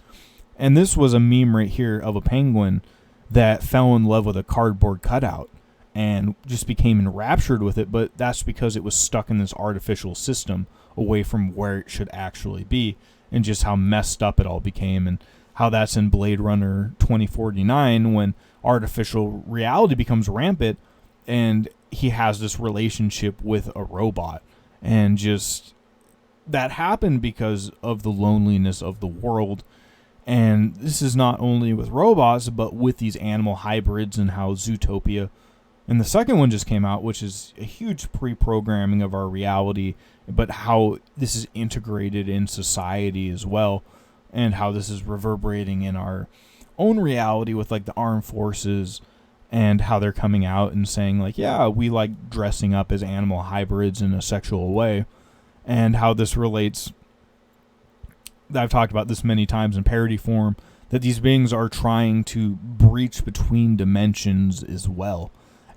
And this was a meme right here of a penguin that fell in love with a cardboard cutout and just became enraptured with it, but that's because it was stuck in this artificial system away from where it should actually be, and just how messed up it all became, and how that's in Blade Runner 2049 when artificial reality becomes rampant and he has this relationship with a robot. And just that happened because of the loneliness of the world. And this is not only with robots, but with these animal hybrids, and how Zootopia, and the second one just came out, which is a huge pre-programming of our reality, but how this is integrated in society as well, and how this is reverberating in our own reality with like the armed forces, and how they're coming out and saying like, yeah, we like dressing up as animal hybrids in a sexual way. And how this relates, I've talked about this many times in parody form, that these beings are trying to breach between dimensions as well,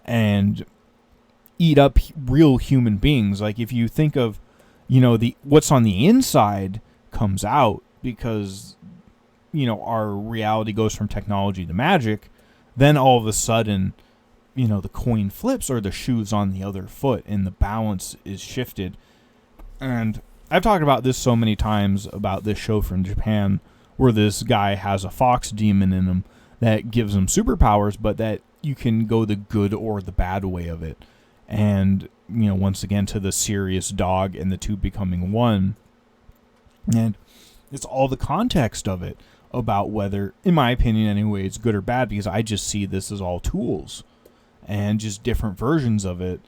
and eat up real human beings. Like if you think of, you know, the what's on the inside comes out, because, you know, our reality goes from technology to magic. Then all of a sudden, you know, the coin flips, or the shoe's on the other foot, and the balance is shifted. And I've talked about this so many times about this show from Japan, where this guy has a fox demon in him that gives him superpowers, but that you can go the good or the bad way of it. And, you know, once again, to the Sirius dog and the two becoming one. And it's all the context of it about whether, in my opinion anyway, it's good or bad, because I just see this as all tools and just different versions of it.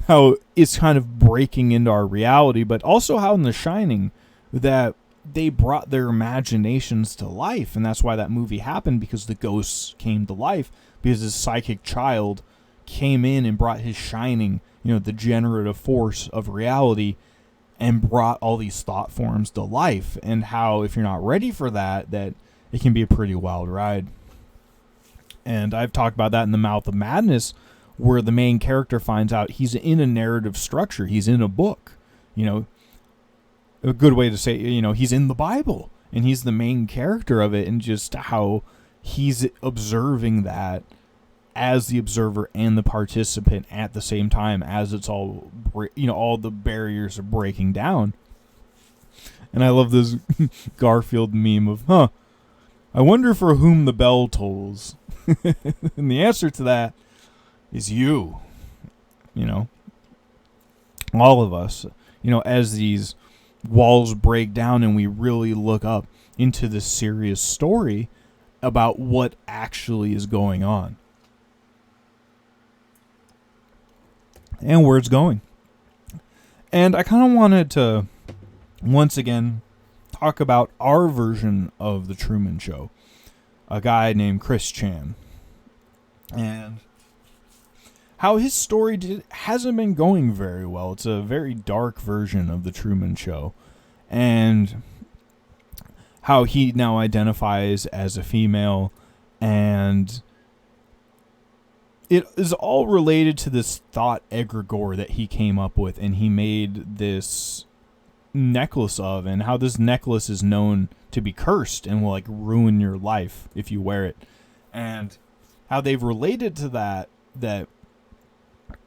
How it's kind of breaking into our reality, but also how in The Shining that they brought their imaginations to life, and that's why that movie happened, because the ghosts came to life, because this psychic child came in and brought his shining, you know, the generative force of reality, and brought all these thought forms to life. And how if you're not ready for that, that it can be a pretty wild ride. And I've talked about that in The Mouth of Madness, where the main character finds out he's in a narrative structure. He's in a book. You know, a good way to say, you know, he's in the Bible, and he's the main character of it, and just how he's observing that as the observer and the participant at the same time, as it's all, you know, all the barriers are breaking down. And I love this Garfield meme of, I wonder for whom the bell tolls. And the answer to that is you. You know, all of us, you know, as these walls break down and we really look up into this serious story about what actually is going on and where it's going. And I kind of wanted to, once again, talk about our version of The Truman Show. A guy named Chris Chan. And how his story hasn't been going very well. It's a very dark version of The Truman Show. And how he now identifies as a female. And it is all related to this thought egregore that he came up with. And he made this necklace of. And how this necklace is known to be cursed and will like ruin your life if you wear it. And how they've related to that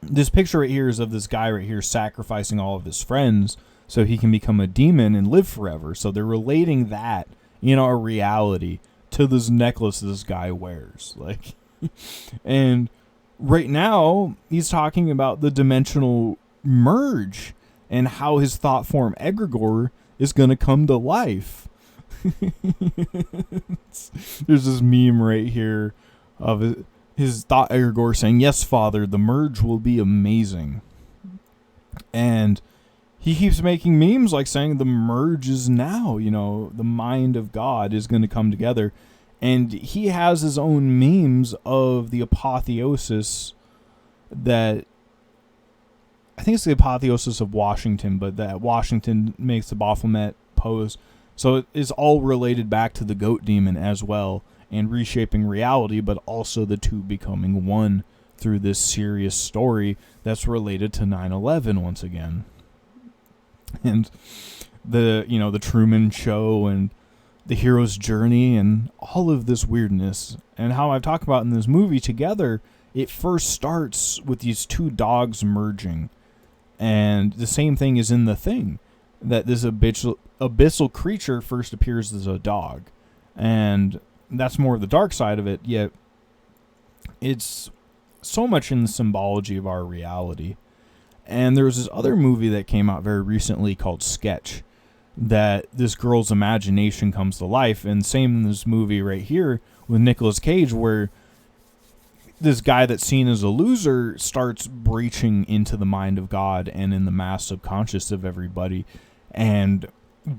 this picture right here is of this guy right here sacrificing all of his friends so he can become a demon and live forever. So they're relating that, a reality to this necklace this guy wears. Like, and right now he's talking about the dimensional merge and how his thought form egregore is going to come to life. There's this meme right here of his thought egregore saying, "Yes, Father, the merge will be amazing." And he keeps making memes like saying the merge is now, the mind of God is going to come together. And he has his own memes of the apotheosis that, I think it's the apotheosis of Washington, but that Washington makes the Baphomet pose. So it is all related back to the goat demon as well, and reshaping reality, but also the two becoming one through this Sirius story that's related to 9/11 once again. And the Truman Show and the hero's journey and all of this weirdness. And how I've talked about in this movie together, it first starts with these two dogs merging. And the same thing is in The Thing, that this abyssal creature first appears as a dog. And that's more of the dark side of it, yet it's so much in the symbology of our reality. And there was this other movie that came out very recently called Sketch, that this girl's imagination comes to life. And same in this movie right here with Nicolas Cage, where this guy that's seen as a loser starts breaching into the mind of God and in the mass subconscious of everybody, and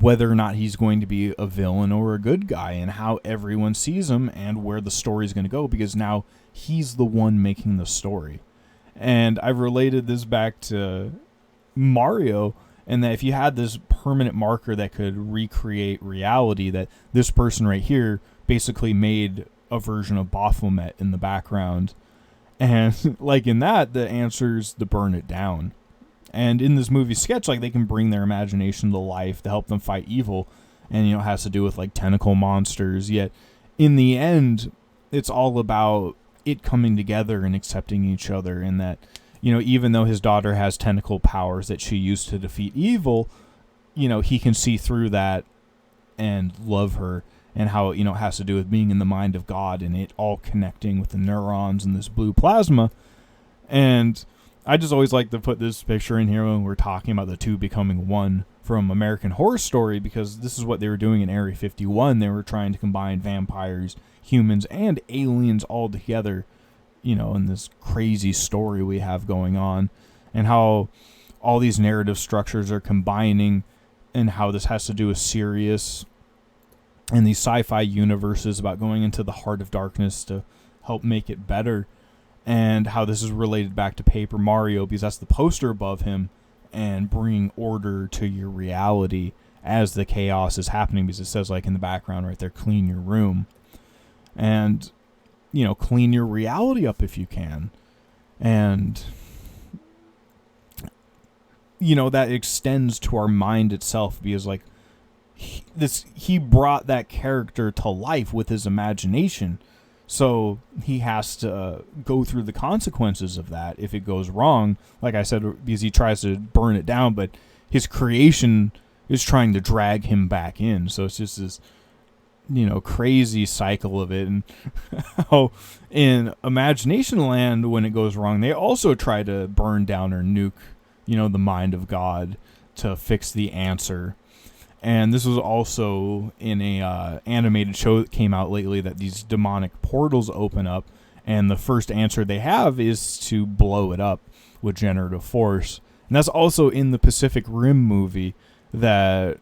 whether or not he's going to be a villain or a good guy, and how everyone sees him and where the story is going to go, because now he's the one making the story. And I've related this back to Mario, and that if you had this permanent marker that could recreate reality, that this person right here basically made a version of Baphomet in the background. And like in that, the answer is to burn it down. And in this movie Sketch, like, they can bring their imagination to life to help them fight evil. And, it has to do with like tentacle monsters. Yet in the end, it's all about it coming together and accepting each other. And that, even though his daughter has tentacle powers that she used to defeat evil, he can see through that and love her. And how, it has to do with being in the mind of God and it all connecting with the neurons and this blue plasma. And I just always like to put this picture in here when we're talking about the two becoming one from American Horror Story, because this is what they were doing in Area 51. They were trying to combine vampires, humans, and aliens all together, in this crazy story we have going on, and how all these narrative structures are combining, and how this has to do with Sirius and these sci-fi universes about going into the heart of darkness to help make it better. And how this is related back to Paper Mario, because that's the poster above him, and bringing order to your reality as the chaos is happening, because it says, like, in the background right there, clean your room. And, clean your reality up if you can. And, that extends to our mind itself, because, like, he brought that character to life with his imagination. So he has to go through the consequences of that if it goes wrong. Like I said, because he tries to burn it down, but his creation is trying to drag him back in. So it's just this, crazy cycle of it. And how in Imagination Land, when it goes wrong, they also try to burn down or nuke, the mind of God to fix the answer. And this was also in a animated show that came out lately, that these demonic portals open up, and the first answer they have is to blow it up with generative force. And that's also in the Pacific Rim movie, that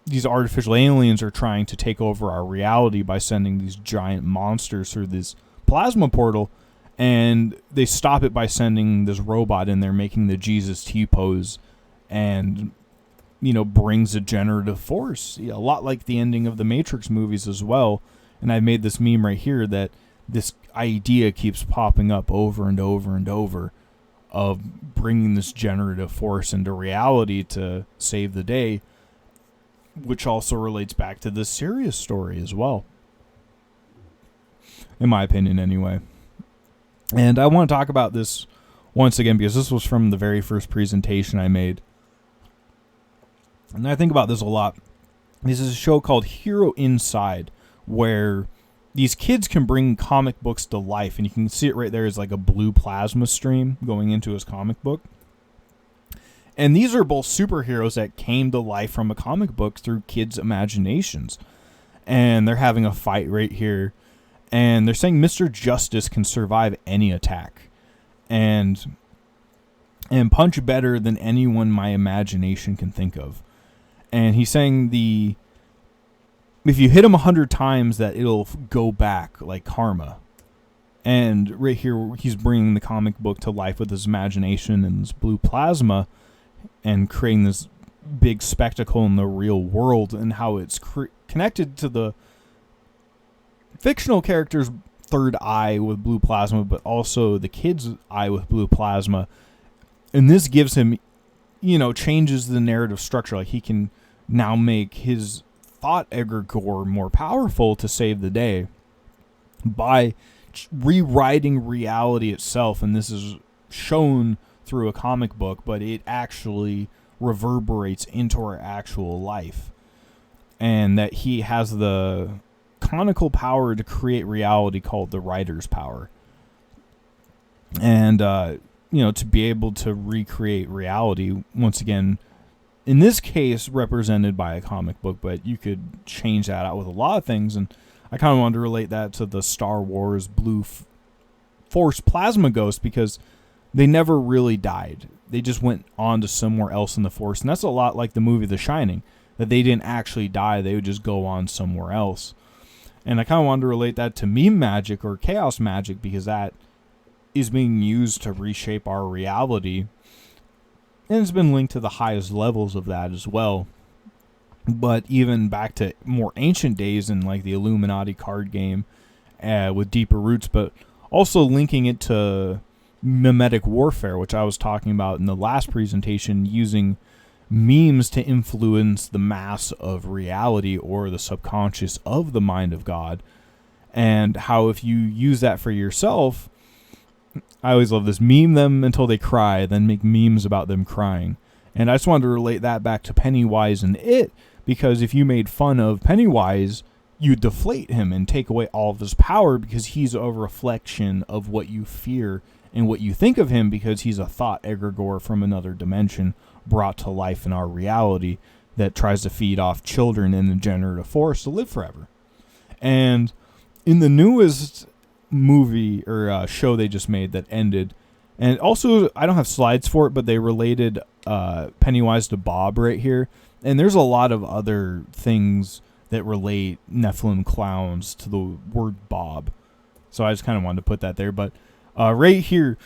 these artificial aliens are trying to take over our reality by sending these giant monsters through this plasma portal, and they stop it by sending this robot in there making the Jesus T pose, and brings a generative force, a lot like the ending of the Matrix movies as well. And I made this meme right here that this idea keeps popping up over and over and over of bringing this generative force into reality to save the day, which also relates back to the Sirius story as well, in my opinion anyway. And I want to talk about this once again because this was from the very first presentation I made. And I think about this a lot. This is a show called Hero Inside, where these kids can bring comic books to life, and you can see it right there as like a blue plasma stream going into his comic book. And these are both superheroes that came to life from a comic book through kids' imaginations. And they're having a fight right here. And they're saying Mr. Justice can survive any attack. And punch better than anyone my imagination can think of. And he's saying if you hit him 100 times, that it'll go back like karma. And right here, he's bringing the comic book to life with his imagination and this blue plasma, and creating this big spectacle in the real world, and how it's connected to the fictional character's third eye with blue plasma, but also the kid's eye with blue plasma. And this gives him, changes the narrative structure. Like, he can now make his thought egregore more powerful to save the day by rewriting reality itself. And this is shown through a comic book, but it actually reverberates into our actual life. And that he has the conical power to create reality called the writer's power. And, to be able to recreate reality, once again, in this case, represented by a comic book, but you could change that out with a lot of things. And I kind of wanted to relate that to the Star Wars Blue Force Plasma Ghost, because they never really died. They just went on to somewhere else in the Force. And that's a lot like the movie The Shining, that they didn't actually die. They would just go on somewhere else. And I kind of wanted to relate that to meme magic or chaos magic, because that is being used to reshape our reality. And it's been linked to the highest levels of that as well. But even back to more ancient days in like the Illuminati card game with deeper roots, but also linking it to mimetic warfare, which I was talking about in the last presentation, using memes to influence the mass of reality or the subconscious of the mind of God. And how if you use that for yourself, I always love this, meme them until they cry, then make memes about them crying. And I just wanted to relate that back to Pennywise and It, because if you made fun of Pennywise, you deflate him and take away all of his power, because he's a reflection of what you fear and what you think of him, because he's a thought egregore from another dimension brought to life in our reality that tries to feed off children in the generative force to live forever. And in the newest movie or show they just made that ended, and also I don't have slides for it, but they related Pennywise to Bob right here, and there's a lot of other things that relate Nephilim clowns to the word Bob, so I just kind of wanted to put that there. But right here,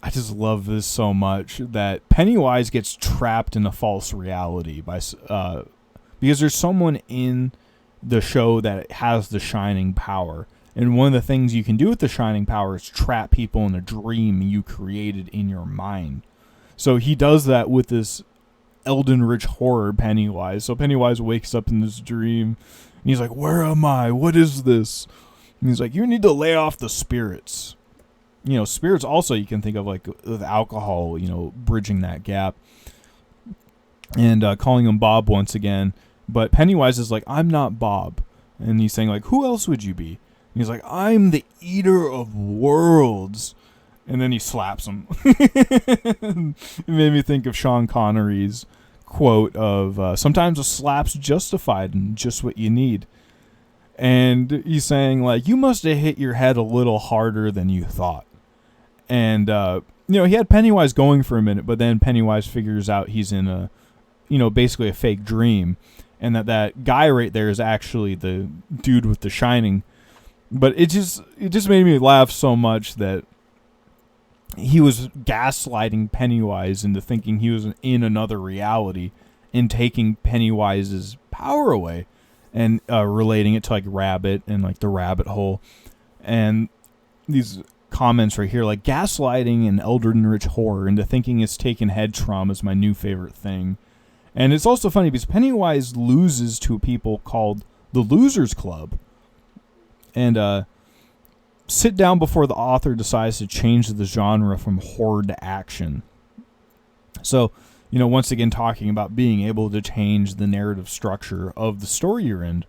I just love this so much, that Pennywise gets trapped in a false reality by because there's someone in the show that has the shining power. And one of the things you can do with the shining power is trap people in a dream you created in your mind. So he does that with this Elden Rich horror Pennywise. So Pennywise wakes up in this dream, and he's like, "Where am I? What is this?" And he's like, "You need to lay off the spirits." Spirits also you can think of like with alcohol, bridging that gap. And calling him Bob once again. But Pennywise is like, "I'm not Bob." And he's saying like, "Who else would you be?" And he's like, "I'm the eater of worlds." And then he slaps him. It made me think of Sean Connery's quote of, "Sometimes a slap's justified and just what you need." And he's saying like, "You must have hit your head a little harder than you thought." And he had Pennywise going for a minute, but then Pennywise figures out he's in a, basically a fake dream, and that guy right there is actually the dude with the shining. But it just made me laugh so much that he was gaslighting Pennywise into thinking he was in another reality and taking Pennywise's power away, and relating it to like Rabbit and like the rabbit hole. And these comments right here, like, gaslighting and eldritch horror into thinking it's taken head trauma is my new favorite thing. And it's also funny because Pennywise loses to people called the Losers Club. And sit down before the author decides to change the genre from horror to action. So, once again, talking about being able to change the narrative structure of the story you're in.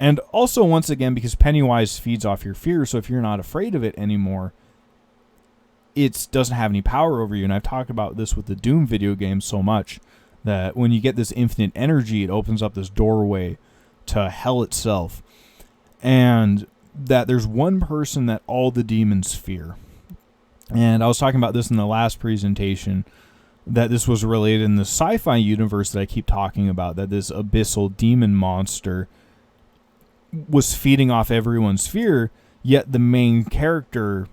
And also, once again, because Pennywise feeds off your fear, so if you're not afraid of it anymore, it doesn't have any power over you. And I've talked about this with the Doom video game so much, that when you get this infinite energy, it opens up this doorway to hell itself. And that there's one person that all the demons fear. And I was talking about this in the last presentation, that this was related in the sci-fi universe that I keep talking about, that this abyssal demon monster was feeding off everyone's fear, yet the main character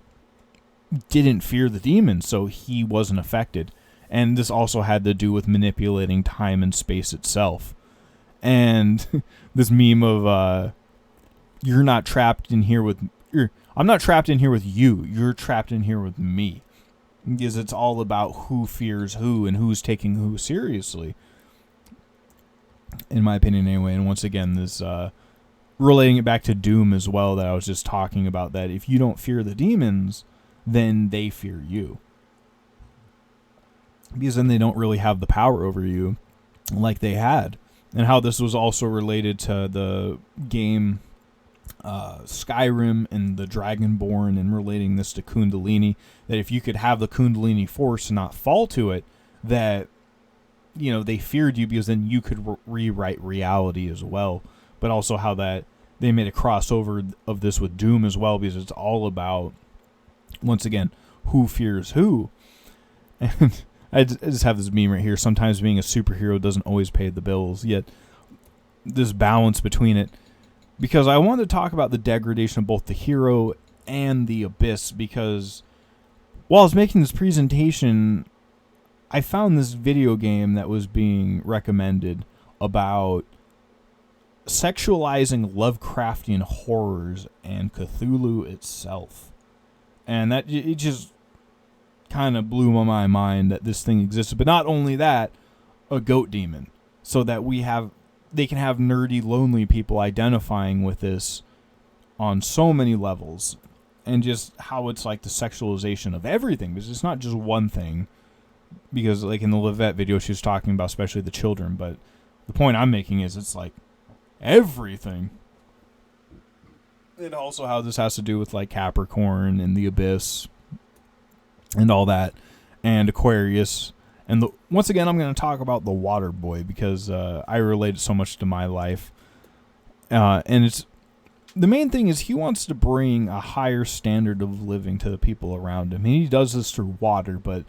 didn't fear the demon, so he wasn't affected. And this also had to do with manipulating time and space itself. And this meme of you're not trapped in here with I'm not trapped in here with you, you're trapped in here with me, because it's all about who fears who and who's taking who seriously, in my opinion anyway. And once again, this relating it back to Doom as well, that I was just talking about, that if you don't fear the demons, then they fear you, because then they don't really have the power over you like they had. And how this was also related to the game Skyrim and the Dragonborn, and relating this to Kundilini, that if you could have the Kundilini force and not fall to it, that they feared you, because then you could rewrite reality as well. But also how that they made a crossover of this with Doom as well, because it's all about, once again, who fears who. And I just have this meme right here. Sometimes being a superhero doesn't always pay the bills, yet this balance between it. Because I wanted to talk about the degradation of both the hero and the abyss, because while I was making this presentation, I found this video game that was being recommended about sexualizing Lovecraftian horrors and Cthulhu itself. And that it just kind of blew my mind that this thing existed. But not only that, a goat demon, so that they can have nerdy, lonely people identifying with this on so many levels. And just how it's like the sexualization of everything, because it's not just one thing. Because like in the Livette video, she was talking about especially the children, but the point I'm making is it's like everything. And also how this has to do with like Capricorn and the Abyss and all that, and Aquarius. And once again, I'm going to talk about the Water Boy, because I relate it so much to my life. And it's the main thing is he wants to bring a higher standard of living to the people around him. And he does this through water, but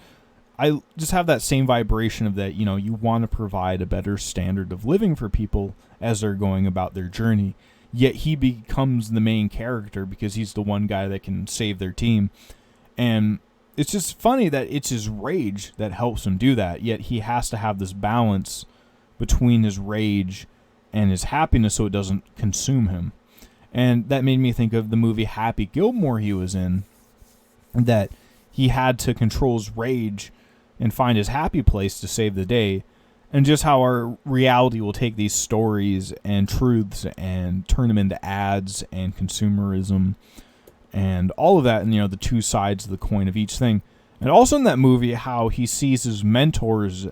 I just have that same vibration of that, you want to provide a better standard of living for people as they're going about their journey. Yet he becomes the main character because he's the one guy that can save their team. And it's just funny that it's his rage that helps him do that. Yet he has to have this balance between his rage and his happiness so it doesn't consume him. And that made me think of the movie Happy Gilmore he was in, that he had to control his rage and find his happy place to save the day. And just how our reality will take these stories and truths and turn them into ads and consumerism and all of that, and the two sides of the coin of each thing. And also in that movie, how he sees his mentors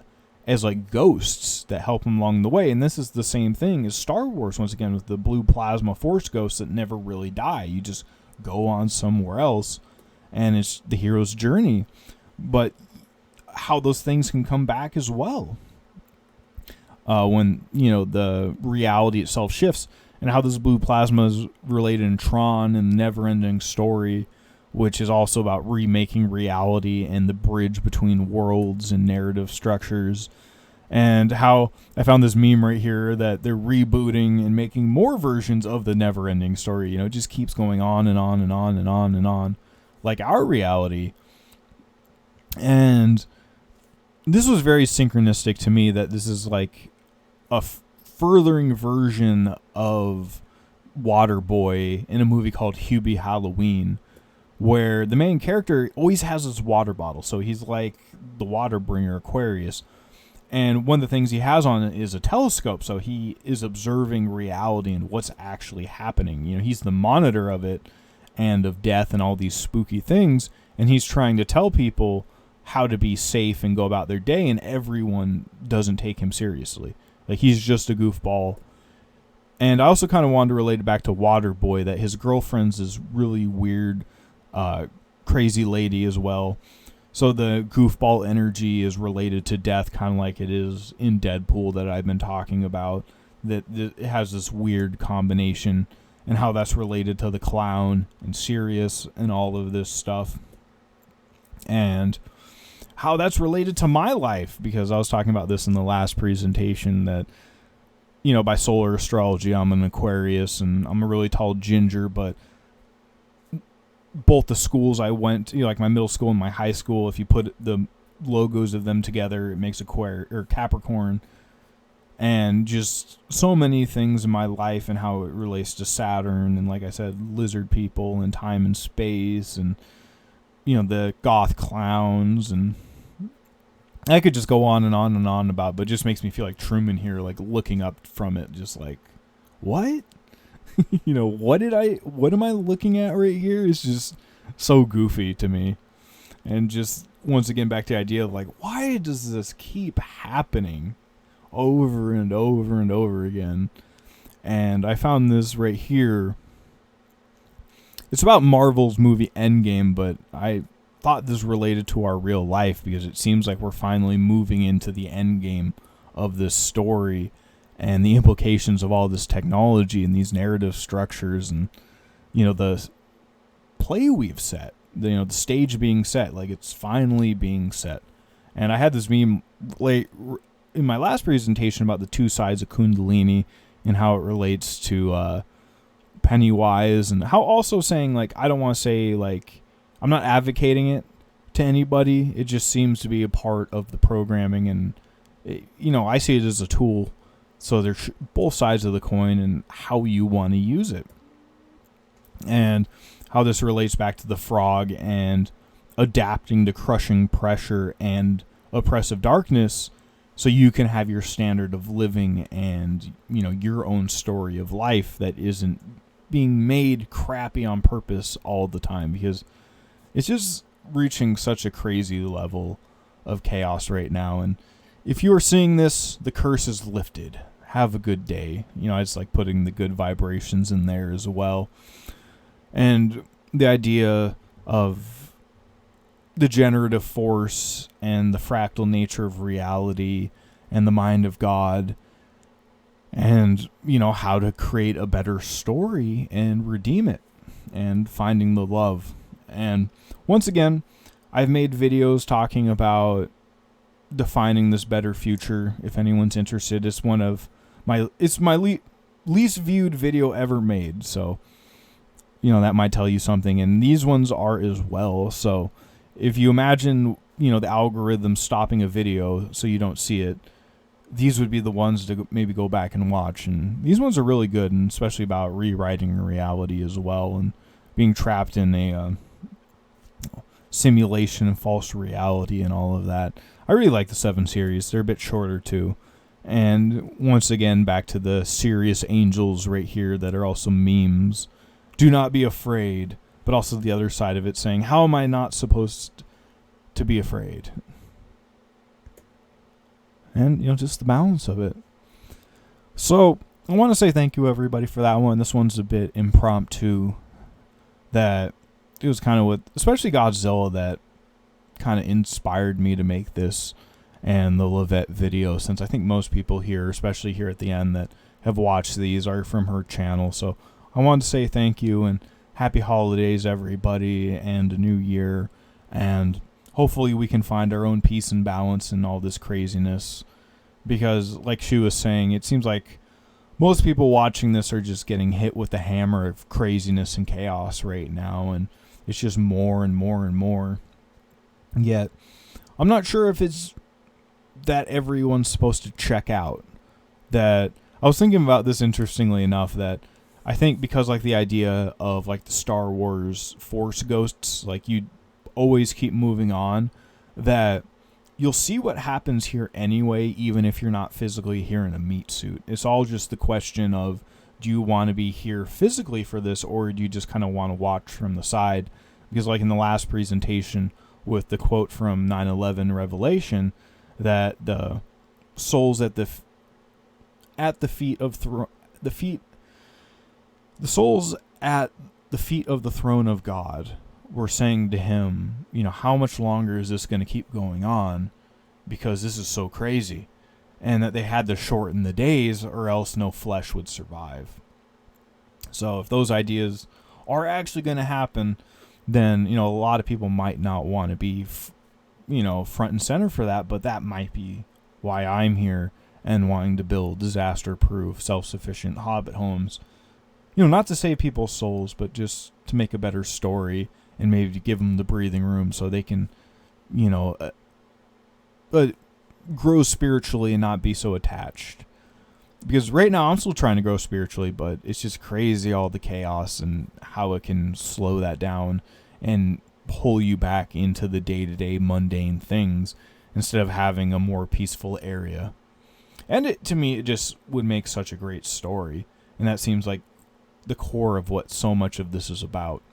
as like ghosts that help him along the way. And this is the same thing as Star Wars, once again, with the blue plasma force ghosts that never really die. You just go on somewhere else, and it's the hero's journey. But how those things can come back as well. When, the reality itself shifts, and how this blue plasma is related in Tron and the never-ending story which is also about remaking reality and the bridge between worlds and narrative structures. And how I found this meme right here that they're rebooting and making more versions of the never-ending story. It just keeps going on and on and on and on and on, like our reality. And this was very synchronistic to me that this is like a furthering version of Waterboy in a movie called Hubie Halloween, where the main character always has his water bottle. So he's like the water bringer, Aquarius. And one of the things he has on it is a telescope. So he is observing reality and what's actually happening. He's the monitor of it and of death and all these spooky things. And he's trying to tell people how to be safe and go about their day. And everyone doesn't take him seriously. Like, he's just a goofball. And I also kind of wanted to relate it back to Waterboy, that his girlfriend's this really weird, crazy lady as well. So the goofball energy is related to death, kind of like it is in Deadpool that I've been talking about. That it has this weird combination, and how that's related to the clown and Sirius and all of this stuff. And how that's related to my life, because I was talking about this in the last presentation that, by solar astrology, I'm an Aquarius and I'm a really tall ginger, but both the schools I went to, like my middle school and my high school, if you put the logos of them together, it makes Capricorn. And just so many things in my life and how it relates to Saturn and, like I said, lizard people and time and space and, the goth clowns, and I could just go on and on and on about, but it just makes me feel like Truman here, like looking up from it, just like, what? What am I looking at right here? It's just so goofy to me. And just once again, back to the idea of like, why does this keep happening over and over and over again? And I found this right here. It's about Marvel's movie Endgame, but I thought this related to our real life because it seems like we're finally moving into the endgame of this story and the implications of all this technology and these narrative structures and, the play we've set, the stage being set, like it's finally being set. And I had this meme late in my last presentation about the two sides of Kundilini and how it relates to Pennywise, and how also saying, like, I don't want to say, like, I'm not advocating it to anybody. It just seems to be a part of the programming, and I see it as a tool. So there's both sides of the coin and how you want to use it, and how this relates back to the frog and adapting to crushing pressure and oppressive darkness, so you can have your standard of living and your own story of life that isn't being made crappy on purpose all the time, because it's just reaching such a crazy level of chaos right now. And if you are seeing this, the curse is lifted. Have a good day. It's like putting the good vibrations in there as well. And the idea of the generative force and the fractal nature of reality and the mind of God, and how to create a better story and redeem it, and finding the love. And once again, I've made videos talking about defining this better future. If anyone's interested, it's my least viewed video ever made. So, that might tell you something. And these ones are as well. So if you imagine, the algorithm stopping a video so you don't see it, these would be the ones to maybe go back and watch. And these ones are really good, and especially about rewriting reality as well, and being trapped in a simulation and false reality and all of that. I really like the 7 series. They're a bit shorter too. And once again, back to the Sirius angels right here that are also memes. Do not be afraid, but also the other side of it saying, how am I not supposed to be afraid? And, just the balance of it. So I want to say thank you, everybody, for that one. This one's a bit impromptu. That it was kind of with, especially Godzilla, that kind of inspired me to make this and the Levette video, since I think most people here, especially here at the end, that have watched these are from her channel. So I wanted to say thank you and happy holidays, everybody, and a new year. And hopefully we can find our own peace and balance in all this craziness. Because, like she was saying, it seems like most people watching this are just getting hit with the hammer of craziness and chaos right now. And it's just more and more and more. Yet, I'm not sure if it's that everyone's supposed to check out. That I was thinking about this interestingly enough, that I think because like the idea of like the Star Wars Force ghosts, like you always keep moving on, that you'll see what happens here anyway, even if you're not physically here in a meat suit. It's all just the question of, do you want to be here physically for this, or do you just kind of want to watch from the side? Because like in the last presentation with the quote from 9/11 Revelation, that the souls at the feet of the souls at the feet of the throne of God were saying to him, how much longer is this going to keep going on? Because this is so crazy. And that they had to shorten the days or else no flesh would survive. So if those ideas are actually going to happen, then, a lot of people might not want to be, front and center for that. But that might be why I'm here and wanting to build disaster-proof, self-sufficient hobbit homes. Not to save people's souls, but just to make a better story and maybe to give them the breathing room so they can, grow spiritually and not be so attached. Because right now I'm still trying to grow spiritually, but it's just crazy all the chaos and how it can slow that down and pull you back into the day-to-day mundane things instead of having a more peaceful area. And to me, it just would make such a great story. And that seems like the core of what so much of this is about.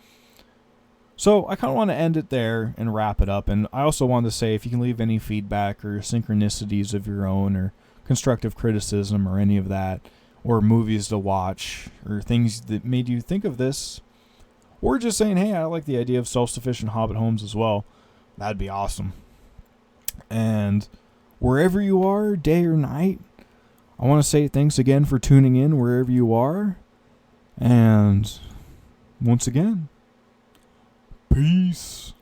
So I kind of want to end it there and wrap it up. And I also want to say, if you can leave any feedback or synchronicities of your own or constructive criticism or any of that, or movies to watch or things that made you think of this, or just saying, hey, I like the idea of self-sufficient hobbit homes as well, that'd be awesome. And wherever you are, day or night, I want to say thanks again for tuning in wherever you are. And once again, peace.